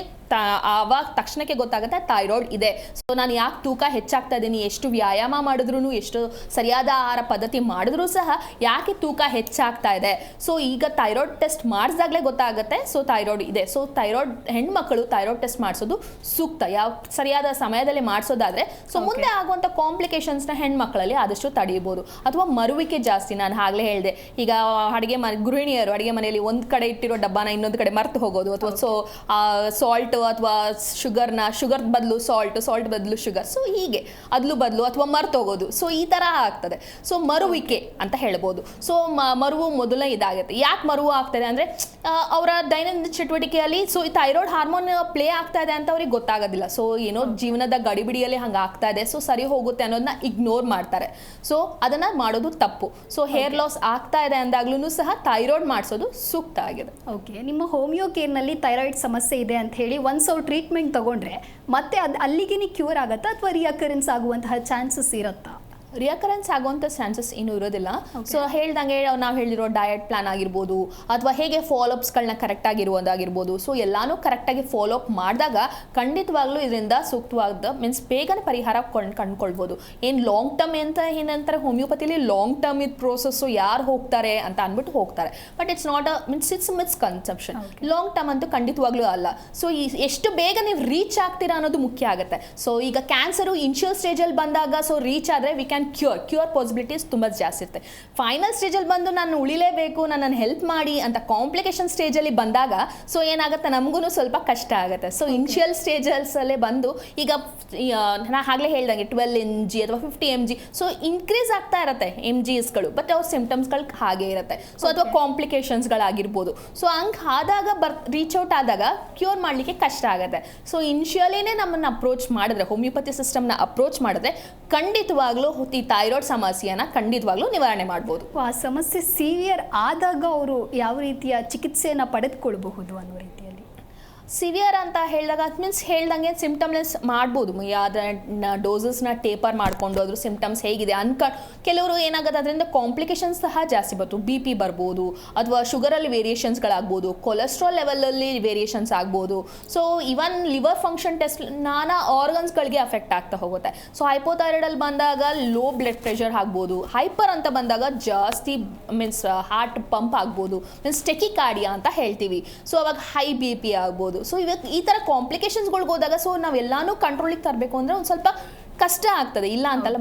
ಆವಾಗ ತಕ್ಷಣಕ್ಕೆ ಗೊತ್ತಾಗುತ್ತೆ ಥೈರಾಯ್ಡ್ ಇದೆ. ಸೊ ನಾನು ಯಾಕೆ ತೂಕ ಹೆಚ್ಚಾಗ್ತಾ ಇದ್ದೀನಿ, ಎಷ್ಟು ವ್ಯಾಯಾಮ ಮಾಡಿದ್ರೂ, ಎಷ್ಟು ಸರಿಯಾದ ಆಹಾರ ಪದ್ಧತಿ ಮಾಡಿದ್ರೂ ಸಹ ಯಾಕೆ ತೂಕ ಹೆಚ್ಚಾಗ್ತಾ ಇದೆ. ಸೊ ಈಗ ಥೈರಾಯ್ಡ್ ಟೆಸ್ಟ್ ಮಾಡಿದಾಗಲೇ ಗೊತ್ತಾಗುತ್ತೆ ಸೊ ಥೈರಾಯ್ಡ್ ಇದೆ. ಸೊ ಥೈರಾಯ್ಡ್ ಹೆಣ್ಮಕ್ಳು ಥೈರಾಯ್ಡ್ ಟೆಸ್ಟ್ ಮಾಡಿಸೋದು ಸೂಕ್ತ, ಯಾವ ಸರಿಯಾದ ಸಮಯದಲ್ಲಿ ಮಾಡಿಸೋದಾದ್ರೆ ಸೊ ಮುಂದೆ ಆಗುವಂಥ ಕಾಂಪ್ಲಿಕೇಶನ್ಸ್ನ ಹೆಣ್ಮಕ್ಳಲ್ಲಿ ಆದಷ್ಟು ತಡೆಯಬಹುದು. ಅಥವಾ ಮರುವಿಕೆ ಜಾಸ್ತಿ, ನಾನು ಆಗಲೇ ಹೇಳಿದೆ, ಈಗ ಗೃಹಿಣಿಯರು ಅಡುಗೆ ಮನೆಯಲ್ಲಿ ಒಂದು ಕಡೆ ಇಟ್ಟಿರೋ ಡಬ್ಬನ ಇನ್ನೊಂದು ಕಡೆ ಮರ್ತು ಹೋಗೋದು, ಅಥವಾ ಸಾಲ್ಟ್ ಅಥವಾ ಶುಗರ್ ಬದಲು ಸಾಲ್ಟ್ ಬದಲು ಶುಗರ್, ಸೊ ಹೀಗೆ ಅದ್ಲು ಬದಲು ಅಥವಾ ಮರ್ತು ಹೋಗೋದು. ಸೊ ಈ ಥರ ಆಗ್ತದೆ. ಸೊ ಮರುವಿಕೆ ಅಂತ ಹೇಳ್ಬೋದು. ಸೊ ಮರುವು ಮೊದಲನೇ ಇದಾಗುತ್ತೆ. ಯಾಕೆ ಮರುವು ಆಗ್ತದೆ ಅಂದರೆ ಅವರ ದೈನಂದಿನ ಚಟುವಟಿಕೆಯಲ್ಲಿ ಸೊ ಈ ಥೈರಾಯ್ಡ್ ಹಾರ್ಮೋನ್ ಪ್ಲೇ ಆಗ್ತಾ ಇದೆ ಅಂತ ಅವ್ರಿಗೆ ಗೊತ್ತಾಗೋದಿಲ್ಲ. ಸೊ ಏನೋ ಜೀವನದ ಗಡಿಬಿಡಿಯಲ್ಲಿ ಹಂಗೆ ಆಗ್ತಾ ಇದೆ, ಸೊ ಸರಿ ಹೋಗುತ್ತೆ ಅನ್ನೋದನ್ನ ಇಗ್ನೋರ್ ಮಾಡ್ತಾರೆ. ಸೊ ಅದನ್ನು ಮಾಡೋದು ತಪ್ಪು. ಸೊ ಹೇರ್ ಲಾಸ್ ಆಗ್ತಾ ಇದೆ ಅಂದಾಗ್ಲೂ ಸಹ ಥೈರಾಯ್ಡ್ ಮಾಡಿಸೋದು ಸೂಕ್ತ ಆಗಿದೆ. ಓಕೆ, ನಿಮ್ಮ ಹೋಮಿಯೋ ಕೇರ್ನಲ್ಲಿ ಥೈರಾಯ್ಡ್ ಸಮಸ್ಯೆ ಇದೆ ಅಂತ ಹೇಳಿ ಒನ್ಸ್ ಅವ್ರು ಟ್ರೀಟ್ಮೆಂಟ್ ತಗೊಂಡ್ರೆ ಮತ್ತೆ ಅದು ಅಲ್ಲಿಗೆ ಕ್ಯೂರ್ ಆಗುತ್ತಾ ಅಥವಾ ರಿಯಕರೆನ್ಸ್ ಆಗುವಂತಹ ಚಾನ್ಸಸ್ ಇರುತ್ತಾ? ರಿಯಕರೆನ್ಸ್ ಆಗುವಂಥ ಚಾನ್ಸಸ್ ಏನೂ ಇರೋದಿಲ್ಲ. ಸೊ ಹೇಳ್ದಂಗೆ ನಾವು ಹೇಳಿರೋ ಡಯಟ್ ಪ್ಲಾನ್ ಆಗಿರ್ಬೋದು, ಅಥವಾ ಹೇಗೆ ಫಾಲೋಅಪ್ಸ್ಗಳನ್ನ ಕರೆಕ್ಟಾಗಿರುವುದಾಗಿರ್ಬೋದು, ಸೊ ಎಲ್ಲನೂ ಕರೆಕ್ಟಾಗಿ ಫಾಲೋಅಪ್ ಮಾಡಿದಾಗ ಖಂಡಿತವಾಗ್ಲೂ ಇದರಿಂದ ಸೂಕ್ತವಾದ ಮೀನ್ಸ್ ಬೇಗನೆ ಪರಿಹಾರ ಕಂಡುಕೊಳ್ಬೋದು. ಏನು ಲಾಂಗ್ ಟರ್ಮ್ ಅಂತ ಏನಂತಾರೆ ಹೋಮಿಯೋಪತಿಲಿ, ಲಾಂಗ್ ಟರ್ಮ್ ಇದು ಪ್ರೋಸೆಸ್ಸು ಯಾರು ಹೋಗ್ತಾರೆ ಅಂತ ಅಂದ್ಬಿಟ್ಟು ಹೋಗ್ತಾರೆ. But it's not it's misconception. Long term ಅಂತೂ ಖಂಡಿತವಾಗ್ಲೂ ಅಲ್ಲ. ಸೊ ಎಷ್ಟು ಬೇಗ ನೀವು ರೀಚ್ ಆಗ್ತೀರಾ ಅನ್ನೋದು ಮುಖ್ಯ ಆಗುತ್ತೆ. ಸೊ ಈಗ ಕ್ಯಾನ್ಸರು ಇನಿಷಿಯಲ್ ಸ್ಟೇಜಲ್ಲಿ ಬಂದಾಗ ಸೊ ರೀಚ್ ಆದರೆ ವಿ ಕ್ಯಾನ್ ಕ್ಯೂರ್ ಪಾಸಿಬಿಲಿಟೀಸ್ ತುಂಬ ಜಾಸ್ತಿ ಇರುತ್ತೆ. ಫೈನಲ್ ಸ್ಟೇಜಲ್ಲಿ ಬಂದು ನಾನು ಉಳಿಲೇಬೇಕು, ನನ್ನನ್ನು ಹೆಲ್ಪ್ ಮಾಡಿ ಅಂತ ಕಾಂಪ್ಲಿಕೇಶನ್ ಸ್ಟೇಜಲ್ಲಿ ಬಂದಾಗ ಸೊ ಏನಾಗುತ್ತೆ, ನಮಗೂ ಸ್ವಲ್ಪ ಕಷ್ಟ ಆಗುತ್ತೆ. ಸೊ ಇನಿಷಿಯಲ್ ಸ್ಟೇಜಲ್ಸಲ್ಲೇ ಬಂದು ಈಗ ನಾನು ಆಗಲೇ ಹೇಳ್ದಂಗೆ 12 mg ಅಥವಾ 50 mg ಸೊ ಇನ್ಕ್ರೀಸ್ ಆಗ್ತಾ ಇರುತ್ತೆ MGsಗಳು, ಬಟ್ ಅವ್ರ ಸಿಂಪ್ಟಮ್ಸ್ಗಳು ಹಾಗೆ ಇರುತ್ತೆ. ಸೊ ಅಥವಾ ಕಾಂಪ್ಲಿಕೇಶನ್ಸ್ಗಳಾಗಿರ್ಬೋದು. ಸೊ ಹಂಗೆ ಆದಾಗ ರೀಚ್ ಔಟ್ ಆದಾಗ ಕ್ಯೂರ್ ಮಾಡಲಿಕ್ಕೆ ಕಷ್ಟ ಆಗುತ್ತೆ. ಸೊ ಇನಿಷಿಯಲಿನೇ ನಮ್ಮನ್ನು ಅಪ್ರೋಚ್ ಮಾಡಿದ್ರೆ, ಹೋಮಿಯೋಪತಿ ಸಿಸ್ಟಮ್ನ ಅಪ್ರೋಚ್ ಮಾಡಿದ್ರೆ ಖಂಡಿತವಾಗ್ಲೂ ಈ ಥೈರಾಯ್ಡ್ ಸಮಸ್ಯೆಯನ್ನು ಖಂಡಿತವಾಗ್ಲೂ ನಿವಾರಣೆ ಮಾಡ್ಬೋದು. ಆ ಸಮಸ್ಯೆ ಸಿವಿಯರ್ ಆದಾಗ ಅವರು ಯಾವ ರೀತಿಯ ಚಿಕಿತ್ಸೆಯನ್ನು ಪಡೆದುಕೊಳ್ಳಬಹುದು ಅನ್ನೋ ರೀತಿಯಲ್ಲಿ? ಸಿವಿಯರ್ ಅಂತ ಹೇಳಿದಾಗ ಮೀನ್ಸ್ ಹೇಳ್ದಂಗೆ ಸಿಂಪ್ಟಮ್ಲೆಸ್ ಮಾಡ್ಬೋದು, ಅದನ್ನ ಡೋಸಸ್ನ ಟೇಪರ್ ಮಾಡಿಕೊಂಡು ಅದ್ರ ಸಿಂಪ್ಟಮ್ಸ್ ಹೇಗಿದೆ ಕೆಲವರು ಏನಾಗುತ್ತೆ ಅದರಿಂದ ಕಾಂಪ್ಲಿಕೇಶನ್ಸ್ ಸಹ ಜಾಸ್ತಿ ಬರ್ತು, ಬಿ ಪಿ ಬರ್ಬೋದು, ಅಥವಾ ಶುಗರಲ್ಲಿ ವೇರಿಯೇಷನ್ಸ್ಗಳಾಗ್ಬೋದು, ಕೊಲೆಸ್ಟ್ರಾಲ್ ಲೆವೆಲಲ್ಲಿ ವೇರಿಯೇಷನ್ಸ್ ಆಗ್ಬೋದು. ಸೊ ಇವನ್ ಲಿವರ್ ಫಂಕ್ಷನ್ ಟೆಸ್ಟ್ ನಾನಾ ಆರ್ಗನ್ಸ್ಗಳಿಗೆ ಅಫೆಕ್ಟ್ ಆಗ್ತಾ ಹೋಗುತ್ತೆ. ಸೊ ಹೈಪೋಥೈರಾಯ್ಡಲ್ಲಿ ಬಂದಾಗ ಲೋ ಬ್ಲಡ್ ಪ್ರೆಷರ್ ಆಗ್ಬೋದು, ಹೈಪರ್ ಅಂತ ಬಂದಾಗ ಜಾಸ್ತಿ ಮೀನ್ಸ್ ಹಾರ್ಟ್ ಪಂಪ್ ಆಗ್ಬೋದು, ಮೀನ್ಸ್ ಟೆಕಿಕಾರ್ಡಿಯಾ ಅಂತ ಹೇಳ್ತೀವಿ. ಸೊ ಅವಾಗ ಹೈ ಬಿ ಪಿ ಆಗ್ಬೋದು. ಸೊ ಇವಾಗ ಈ ಥರ ಕಾಂಪ್ಲಿಕೇಶನ್ಸ್ಗಳಿಗೆ ಹೋದಾಗ ಸೊ ನಾವೆಲ್ಲಾನು ಕಂಟ್ರೋಲಿಗೆ ತರಬೇಕು ಅಂದರೆ ಒಂದು ಸ್ವಲ್ಪ ಕಷ್ಟ ಆಗ್ತದೆ, ಇಲ್ಲ ಅಂತಲ್ಲ,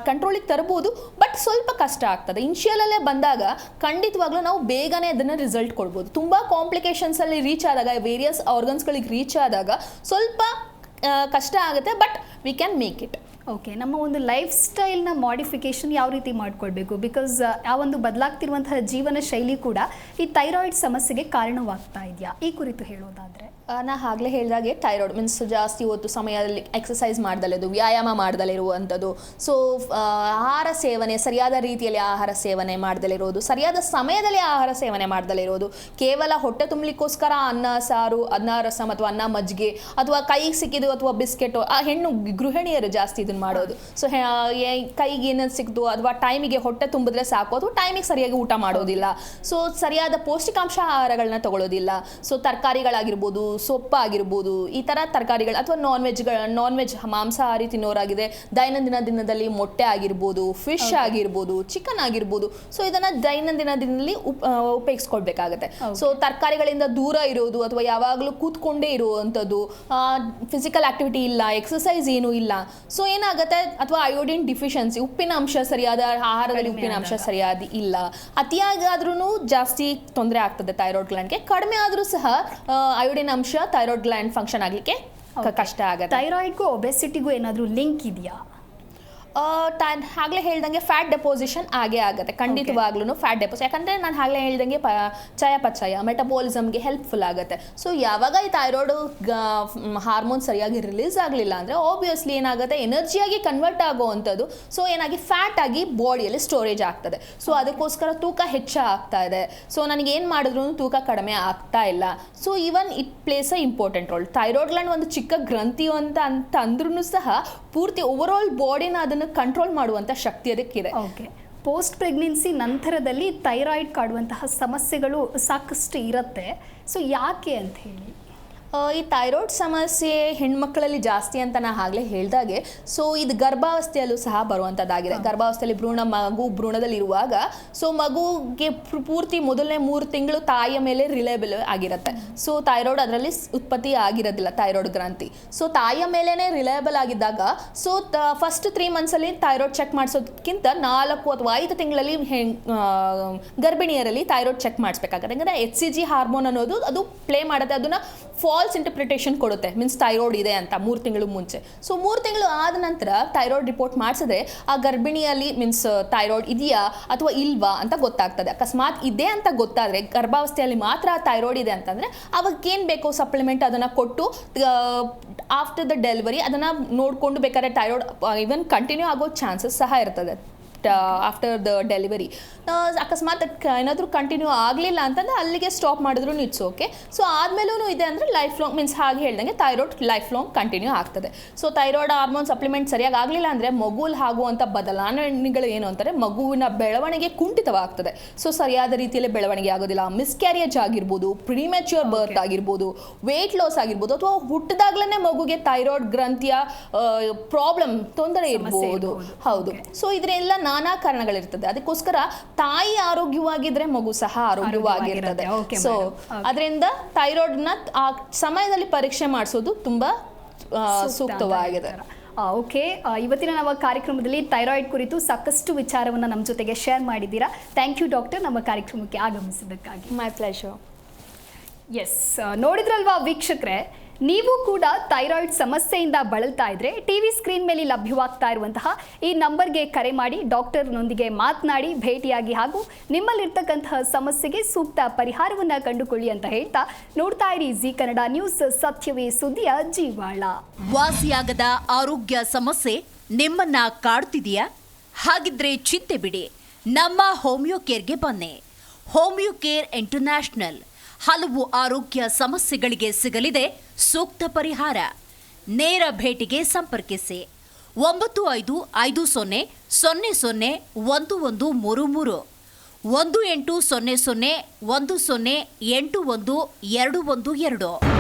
ಕಂಟ್ರೋಲಿಗೆ ತರ್ಬೋದು, ಬಟ್ ಸ್ವಲ್ಪ ಕಷ್ಟ ಆಗ್ತದೆ. ಇನಿಷಿಯಲಲ್ಲೇ ಬಂದಾಗ ಖಂಡಿತವಾಗ್ಲೂ ನಾವು ಬೇಗನೆ ಅದನ್ನು ರಿಸಲ್ಟ್ ಕೊಡ್ಬೋದು. ತುಂಬ ಕಾಂಪ್ಲಿಕೇಶನ್ಸಲ್ಲಿ ರೀಚ್ ಆದಾಗ, ವೇರಿಯಸ್ ಆರ್ಗನ್ಸ್ಗಳಿಗೆ ರೀಚ್ ಆದಾಗ ಸ್ವಲ್ಪ ಕಷ್ಟ ಆಗುತ್ತೆ, but we can make it. Okay, ನಮ್ಮ ಒಂದು ಲೈಫ್ ಸ್ಟೈಲ್ನ ಮಾಡಿಫಿಕೇಶನ್ ಯಾವ ರೀತಿ ಮಾಡ್ಕೊಳ್ಬೇಕು? ಬಿಕಾಸ್ ಆ ಒಂದು ಬದಲಾಗ್ತಿರುವಂತಹ ಜೀವನ ಶೈಲಿ ಕೂಡ ಈ ಥೈರಾಯ್ಡ್ ಸಮಸ್ಯೆಗೆ ಕಾರಣವಾಗ್ತಾ ಇದೆಯಾ? ಈ ಕುರಿತು ಹೇಳೋದಾದರೆ ನಾ ಆಗಲೇ ಹೇಳಿದಾಗೆ ಥೈರಾಯ್ಡ್ ಮೀನ್ಸ್ ಜಾಸ್ತಿ ಹೊತ್ತು ಸಮಯದಲ್ಲಿ ಎಕ್ಸಸೈಸ್ ಮಾಡ್ದಲೇದು, ವ್ಯಾಯಾಮ ಮಾಡ್ದಲಿರುವಂಥದ್ದು, ಸೊ ಆಹಾರ ಸೇವನೆ ಸರಿಯಾದ ರೀತಿಯಲ್ಲಿ ಆಹಾರ ಸೇವನೆ ಮಾಡ್ದಲಿರೋದು, ಸರಿಯಾದ ಸಮಯದಲ್ಲಿ ಆಹಾರ ಸೇವನೆ ಮಾಡ್ದಲಿರೋದು, ಕೇವಲ ಹೊಟ್ಟೆ ತುಂಬಲಿಕ್ಕೋಸ್ಕರ ಅನ್ನ ಸಾರು, ಅನ್ನ ರಸಂ ಅಥವಾ ಅನ್ನ ಮಜ್ಜಿಗೆ ಅಥವಾ ಕೈಗೆ ಸಿಕ್ಕಿದ್ದು ಅಥವಾ ಬಿಸ್ಕೆಟು, ಆ ಹೆಣ್ಣು ಗೃಹಿಣಿಯರು ಜಾಸ್ತಿ ಇದನ್ನು ಮಾಡೋದು. ಸೊ ಕೈಗೆ ಏನೇನು ಸಿಕ್ತು ಅಥವಾ ಟೈಮಿಗೆ ಹೊಟ್ಟೆ ತುಂಬಿದ್ರೆ ಸಾಕು, ಅಥವಾ ಟೈಮಿಗೆ ಸರಿಯಾಗಿ ಊಟ ಮಾಡೋದಿಲ್ಲ, ಸೊ ಸರಿಯಾದ ಪೌಷ್ಟಿಕಾಂಶ ಆಹಾರಗಳನ್ನ ತಗೊಳ್ಳೋದಿಲ್ಲ. ಸೊ ತರಕಾರಿಗಳಾಗಿರ್ಬೋದು, ಸೊಪ್ಪಾಗಿರ್ಬೋದು, ಈ ಥರ ತರಕಾರಿಗಳು ಅಥವಾ ನಾನ್ ವೆಜ್ ಮಾಂಸಾಹಾರಿ ತಿನ್ನೋರಾಗಿದೆ, ದೈನಂದಿನ ದಿನದಲ್ಲಿ ಮೊಟ್ಟೆ ಆಗಿರ್ಬೋದು, ಫಿಶ್ ಆಗಿರ್ಬೋದು, ಚಿಕನ್ ಆಗಿರ್ಬೋದು, ಸೊ ಇದನ್ನು ದೈನಂದಿನ ದಿನದಲ್ಲಿ ಉಪಯೋಗಿಸ್ಕೊಳ್ಬೇಕಾಗತ್ತೆ. ಸೊ ತರಕಾರಿಗಳಿಂದ ದೂರ ಇರೋದು ಅಥವಾ ಯಾವಾಗಲೂ ಕೂತ್ಕೊಂಡೇ ಇರುವಂಥದ್ದು, ಫಿಸಿಕಲ್ ಆಕ್ಟಿವಿಟಿ ಇಲ್ಲ, ಎಕ್ಸಸೈಸ್ ಏನೂ ಇಲ್ಲ, ಸೊ ಏನಾಗುತ್ತೆ, ಅಥವಾ ಅಯೋಡಿನ್ ಡಿಫಿಷಿಯನ್ಸಿ, ಉಪ್ಪಿನ ಅಂಶ ಸರಿಯಾದ ಆಹಾರದಲ್ಲಿ ಉಪ್ಪಿನ ಅಂಶ ಸರಿಯಾದ ಇಲ್ಲ, ಅತಿಯಾಗಾದ್ರೂ ಜಾಸ್ತಿ ತೊಂದರೆ ಆಗ್ತದೆ ಥೈರಾಯ್ಡ್ ಗ್ಲ್ಯಾಂಡ್ಗೆ, ಕಡಿಮೆ ಆದರೂ ಸಹ ಅಯೋಡಿನ್ ಅಂಶ ಥೈರಾಯ್ಡ್ ಗ್ಲ್ಯಾಂಡ್ ಫಂಕ್ಷನ್ ಆಗಲಿಕ್ಕೆ ಕಷ್ಟ ಆಗುತ್ತೆ. ಥೈರಾಯ್ಡ್ಗೂ ಒಬೆಸಿಟಿಗೂ ಏನಾದರೂ ಲಿಂಕ್ ಇದೆಯಾ? ಆಗಲೇ ಹೇಳ್ದಂಗೆ ಫ್ಯಾಟ್ ಡೆಪೋಸಿಷನ್ ಆಗೇ ಆಗುತ್ತೆ ಖಂಡಿತವಾಗ್ಲೂ. ಫ್ಯಾಟ್ ಡೆಪೋಸಿಷನ್ ಯಾಕಂದರೆ ನಾನು ಆಗಲೇ ಹೇಳ್ದಂಗೆ ಚಯಾಪಚಯ ಮೆಟಬಾಲಿಸಮ್ಗೆ ಹೆಲ್ಪ್ಫುಲ್ ಆಗುತ್ತೆ. ಸೊ ಯಾವಾಗ ಈ ಥೈರಾಯ್ಡು ಹಾರ್ಮೋನ್ ಸರಿಯಾಗಿ ರಿಲೀಸ್ ಆಗಲಿಲ್ಲ ಅಂದರೆ ಆಬ್ವಿಯಸ್ಲಿ ಏನಾಗುತ್ತೆ, ಎನರ್ಜಿಯಾಗಿ ಕನ್ವರ್ಟ್ ಆಗೋವಂಥದ್ದು, ಸೊ ಏನಾಗಿ ಫ್ಯಾಟ್ ಆಗಿ ಬಾಡಿಯಲ್ಲಿ ಸ್ಟೋರೇಜ್ ಆಗ್ತದೆ. ಸೊ ಅದಕ್ಕೋಸ್ಕರ ತೂಕ ಹೆಚ್ಚಾಗ್ತಾ ಇದೆ. ಸೊ ನನಗೆ ಏನು ಮಾಡಿದ್ರು ತೂಕ ಕಡಿಮೆ ಆಗ್ತಾ ಇಲ್ಲ. So even it place a important role. Thyroid gland ಒಂದು ಚಿಕ್ಕ ಗ್ರಂಥಿ ಅಂತ ಅಂದ್ರೂ ಸಹ ಪೂರ್ತಿ ಓವರ್ ಆಲ್ ಬಾಡಿನ ಅದನ್ನು ಕಂಟ್ರೋಲ್ ಮಾಡುವಂಥ ಶಕ್ತಿ ಅದಕ್ಕಿದೆ. ಓಕೆ, ಪೋಸ್ಟ್ ಪ್ರೆಗ್ನೆನ್ಸಿ ನಂತರದಲ್ಲಿ ಥೈರಾಯ್ಡ್ ಕಾಡುವಂತಹ ಸಮಸ್ಯೆಗಳು ಸಾಕಷ್ಟು ಇರುತ್ತೆ. ಸೊ ಯಾಕೆ ಅಂತ ಹೇಳಿ? ಈ ಥೈರಾಯ್ಡ್ ಸಮಸ್ಯೆ ಹೆಣ್ಮಕ್ಳಲ್ಲಿ ಜಾಸ್ತಿ ಅಂತ ನಾನು ಆಗಲೇ ಹೇಳಿದಾಗೆ, ಸೊ ಇದು ಗರ್ಭಾವಸ್ಥೆಯಲ್ಲೂ ಸಹ ಬರುವಂಥದ್ದಾಗಿದೆ. ಗರ್ಭಾವಸ್ಥೆಯಲ್ಲಿ ಭ್ರೂಣದಲ್ಲಿರುವಾಗ ಸೊ ಮಗುಗೆ ಪೂರ್ತಿ ಮೊದಲನೇ 3 ತಿಂಗಳು ತಾಯಿಯ ಮೇಲೆ ರಿಲೇಬಲ್ ಆಗಿರುತ್ತೆ. ಸೊ ಥೈರಾಯ್ಡ್ ಅದರಲ್ಲಿ ಉತ್ಪತ್ತಿ ಆಗಿರೋದಿಲ್ಲ, ಥೈರಾಯ್ಡ್ ಗ್ರಂಥಿ. ಸೊ ತಾಯಿಯ ಮೇಲೇ ರಿಲೇಬಲ್ ಆಗಿದ್ದಾಗ ಸೊ ಫಸ್ಟ್ 3 ಮಂತ್ಸಲ್ಲಿ ಥೈರಾಯ್ಡ್ ಚೆಕ್ ಮಾಡಿಸೋದಕ್ಕಿಂತ 4 ಅಥವಾ 5 ತಿಂಗಳಲ್ಲಿ ಗರ್ಭಿಣಿಯರಲ್ಲಿ ಥೈರಾಯ್ಡ್ ಚೆಕ್ ಮಾಡಿಸ್ಬೇಕಾಗುತ್ತೆ. ಯಾಕಂದರೆ HCG ಹಾರ್ಮೋನ್ ಅನ್ನೋದು ಅದು ಪ್ಲೇ ಮಾಡುತ್ತೆ, ಅದನ್ನು ಫಾಲ್ಸ್ ಇಂಟರ್ಪ್ರಿಟೇಷನ್ ಕೊಡುತ್ತೆ, ಮೀನ್ಸ್ ಥೈರಾಯ್ಡ್ ಇದೆ ಅಂತ 3 ತಿಂಗಳು ಮುಂಚೆ. ಸೊ 3 ತಿಂಗಳು ಆದ ನಂತರ ಥೈರಾಯ್ಡ್ ರಿಪೋರ್ಟ್ ಮಾಡಿಸಿದ್ರೆ ಆ ಗರ್ಭಿಣಿಯಲ್ಲಿ ಮೀನ್ಸ್ ಥೈರಾಯ್ಡ್ ಇದೆಯಾ ಅಥವಾ ಇಲ್ವಾ ಅಂತ ಗೊತ್ತಾಗ್ತದೆ. ಅಕಸ್ಮಾತ್ ಇದೆ ಅಂತ ಗೊತ್ತಾದರೆ, ಗರ್ಭಾವಸ್ಥೆಯಲ್ಲಿ ಮಾತ್ರ ಥೈರಾಯ್ಡ್ ಇದೆ ಅಂತಂದರೆ ಅವಾಗ ಏನು ಬೇಕೋ ಸಪ್ಲಿಮೆಂಟ್ ಅದನ್ನು ಕೊಟ್ಟು ಆಫ್ಟರ್ ದ ಡೆಲಿವರಿ ಅದನ್ನು ನೋಡಿಕೊಂಡು ಬೇಕಾದ್ರೆ ಥೈರಾಯ್ಡ್ ಇವನ್ ಕಂಟಿನ್ಯೂ ಆಗೋ ಚಾನ್ಸಸ್ ಸಹ ಇರ್ತದೆ ಆಫ್ಟರ್ ದ ಡೆಲಿವರಿ. ಅಕಸ್ಮಾತ್ ಏನಾದರೂ ಕಂಟಿನ್ಯೂ ಆಗಲಿಲ್ಲ ಅಂತಂದರೆ ಅಲ್ಲಿಗೆ ಸ್ಟಾಪ್ ಮಾಡಿದ್ರು ಇಟ್ಸ್ ಓಕೆ. ಸೊ ಆದಮೇಲೂ ಇದೆ ಅಂದರೆ ಲೈಫ್ ಲಾಂಗ್ ಮೀನ್ಸ್ ಹಾಗೆ ಹೇಳ್ದಂಗೆ ಥೈರಾಯ್ಡ್ ಲೈಫ್ ಲಾಂಗ್ ಕಂಟಿನ್ಯೂ ಆಗ್ತದೆ. ಸೊ ಥೈರಾಯ್ಡ್ ಹಾರ್ಮೋನ್ ಸಪ್ಲಿಮೆಂಟ್ ಸರಿಯಾಗಿ ಆಗಲಿಲ್ಲ ಅಂದರೆ ಮಗುಲ್ ಆಗುವಂಥ ಬದಲಾವಣೆಗಳು ಏನು ಅಂತಾರೆ, ಮಗುವಿನ ಬೆಳವಣಿಗೆ ಕುಂಠಿತವಾಗ್ತದೆ. ಸೊ ಸರಿಯಾದ ರೀತಿಯಲ್ಲಿ ಬೆಳವಣಿಗೆ ಆಗೋದಿಲ್ಲ, ಮಿಸ್ಕ್ಯಾರಿಯೇಜ್ ಆಗಿರ್ಬೋದು, ಪ್ರಿಮ್ಯಾಚ್ಯೂರ್ ಬರ್ತ್ ಆಗಿರ್ಬೋದು, ವೆಯ್ಟ್ ಲಾಸ್ ಆಗಿರ್ಬೋದು, ಅಥವಾ ಹುಟ್ಟಿದಾಗ್ಲೇ ಮಗುಗೆ ಥೈರಾಯ್ಡ್ ಗ್ರಂಥಿಯ ಪ್ರಾಬ್ಲಮ್ ತೊಂದರೆ ಇರ್ಬೋದು. ಹೌದು. ಸೊ ಇದರೆಲ್ಲ ನಾನಾ ಕಾರಣಗಳಿರ್ತದೆ. ಅದಕ್ಕೋಸ್ಕರ ತಾಯಿ ಆರೋಗ್ಯವಾಗಿದ್ರೆ ಮಗು ಸಹ ಆರೋಗ್ಯವಾಗಿರ್ತದೆ. ಸೊ ಅದರಿಂದ ಥೈರಾಯ್ಡ್ನ ಆ ಸಮಯದಲ್ಲಿ ಪರೀಕ್ಷೆ ಮಾಡಿಸೋದು ತುಂಬಾ ಸೂಕ್ತವಾಗಿದೆ. ಓಕೆ, ಇವತ್ತಿನ ನಮ್ಮ ಕಾರ್ಯಕ್ರಮದಲ್ಲಿ ಥೈರಾಯ್ಡ್ ಕುರಿತು ಸಾಕಷ್ಟು ವಿಚಾರವನ್ನು ನಮ್ಮ ಜೊತೆಗೆ ಶೇರ್ ಮಾಡಿದ್ದೀರಾ. ಥ್ಯಾಂಕ್ ಯು ಡಾಕ್ಟರ್, ನಮ್ಮ ಕಾರ್ಯಕ್ರಮಕ್ಕೆ ಆಗಮಿಸಿದ್ದಕ್ಕಾಗಿ. My pleasure. ಎಸ್, ನೋಡಿದ್ರಲ್ವಾ ವೀಕ್ಷಕರೇ, ನೀವು ಕೂಡ ಥೈರಾಯ್ಡ್ ಸಮಸ್ಯೆಯಿಂದ ಬಳಲ್ತಾ ಇದ್ರೆ ಟಿವಿ ಸ್ಕ್ರೀನ್ ಮೇಲೆ ಲಭ್ಯವಾಗ್ತಾ ಇರುವಂತಹ ಈ ನಂಬರ್ಗೆ ಕರೆ ಮಾಡಿ ಡಾಕ್ಟರ್ನೊಂದಿಗೆ ಮಾತನಾಡಿ ಭೇಟಿಯಾಗಿ ಹಾಗೂ ನಿಮ್ಮಲ್ಲಿರ್ತಕ್ಕಂತಹ ಸಮಸ್ಯೆಗೆ ಸೂಕ್ತ ಪರಿಹಾರವನ್ನು ಕಂಡುಕೊಳ್ಳಿ ಅಂತ ಹೇಳ್ತಾ ನೋಡ್ತಾ ಇರಿ ಜಿ ಕನ್ನಡ ನ್ಯೂಸ್, ಸತ್ಯವೇ ಸುದ್ದಿಯ ಜೀವಾಳ. ವಾಸಿಯಾಗದ ಆರೋಗ್ಯ ಸಮಸ್ಯೆ ನಿಮ್ಮನ್ನ ಕಾಡ್ತಿದೆಯಾ? ಹಾಗಿದ್ರೆ ಚಿಂತೆ ಬಿಡಿ, ನಮ್ಮ ಹೋಮಿಯೋ ಕೇರ್ಗೆ ಬನ್ನಿ. ಹೋಮಿಯೋ ಕೇರ್ ಇಂಟರ್ನ್ಯಾಷನಲ್ ಹಲವು ಆರೋಗ್ಯ ಸಮಸ್ಯೆಗಳಿಗೆ ಸಿಗಲಿದೆ ಸೂಕ್ತ ಪರಿಹಾರ. ನೇರ ಭೇಟಿಗೆ ಸಂಪರ್ಕಿಸಿ 9550001133 1800 10811212.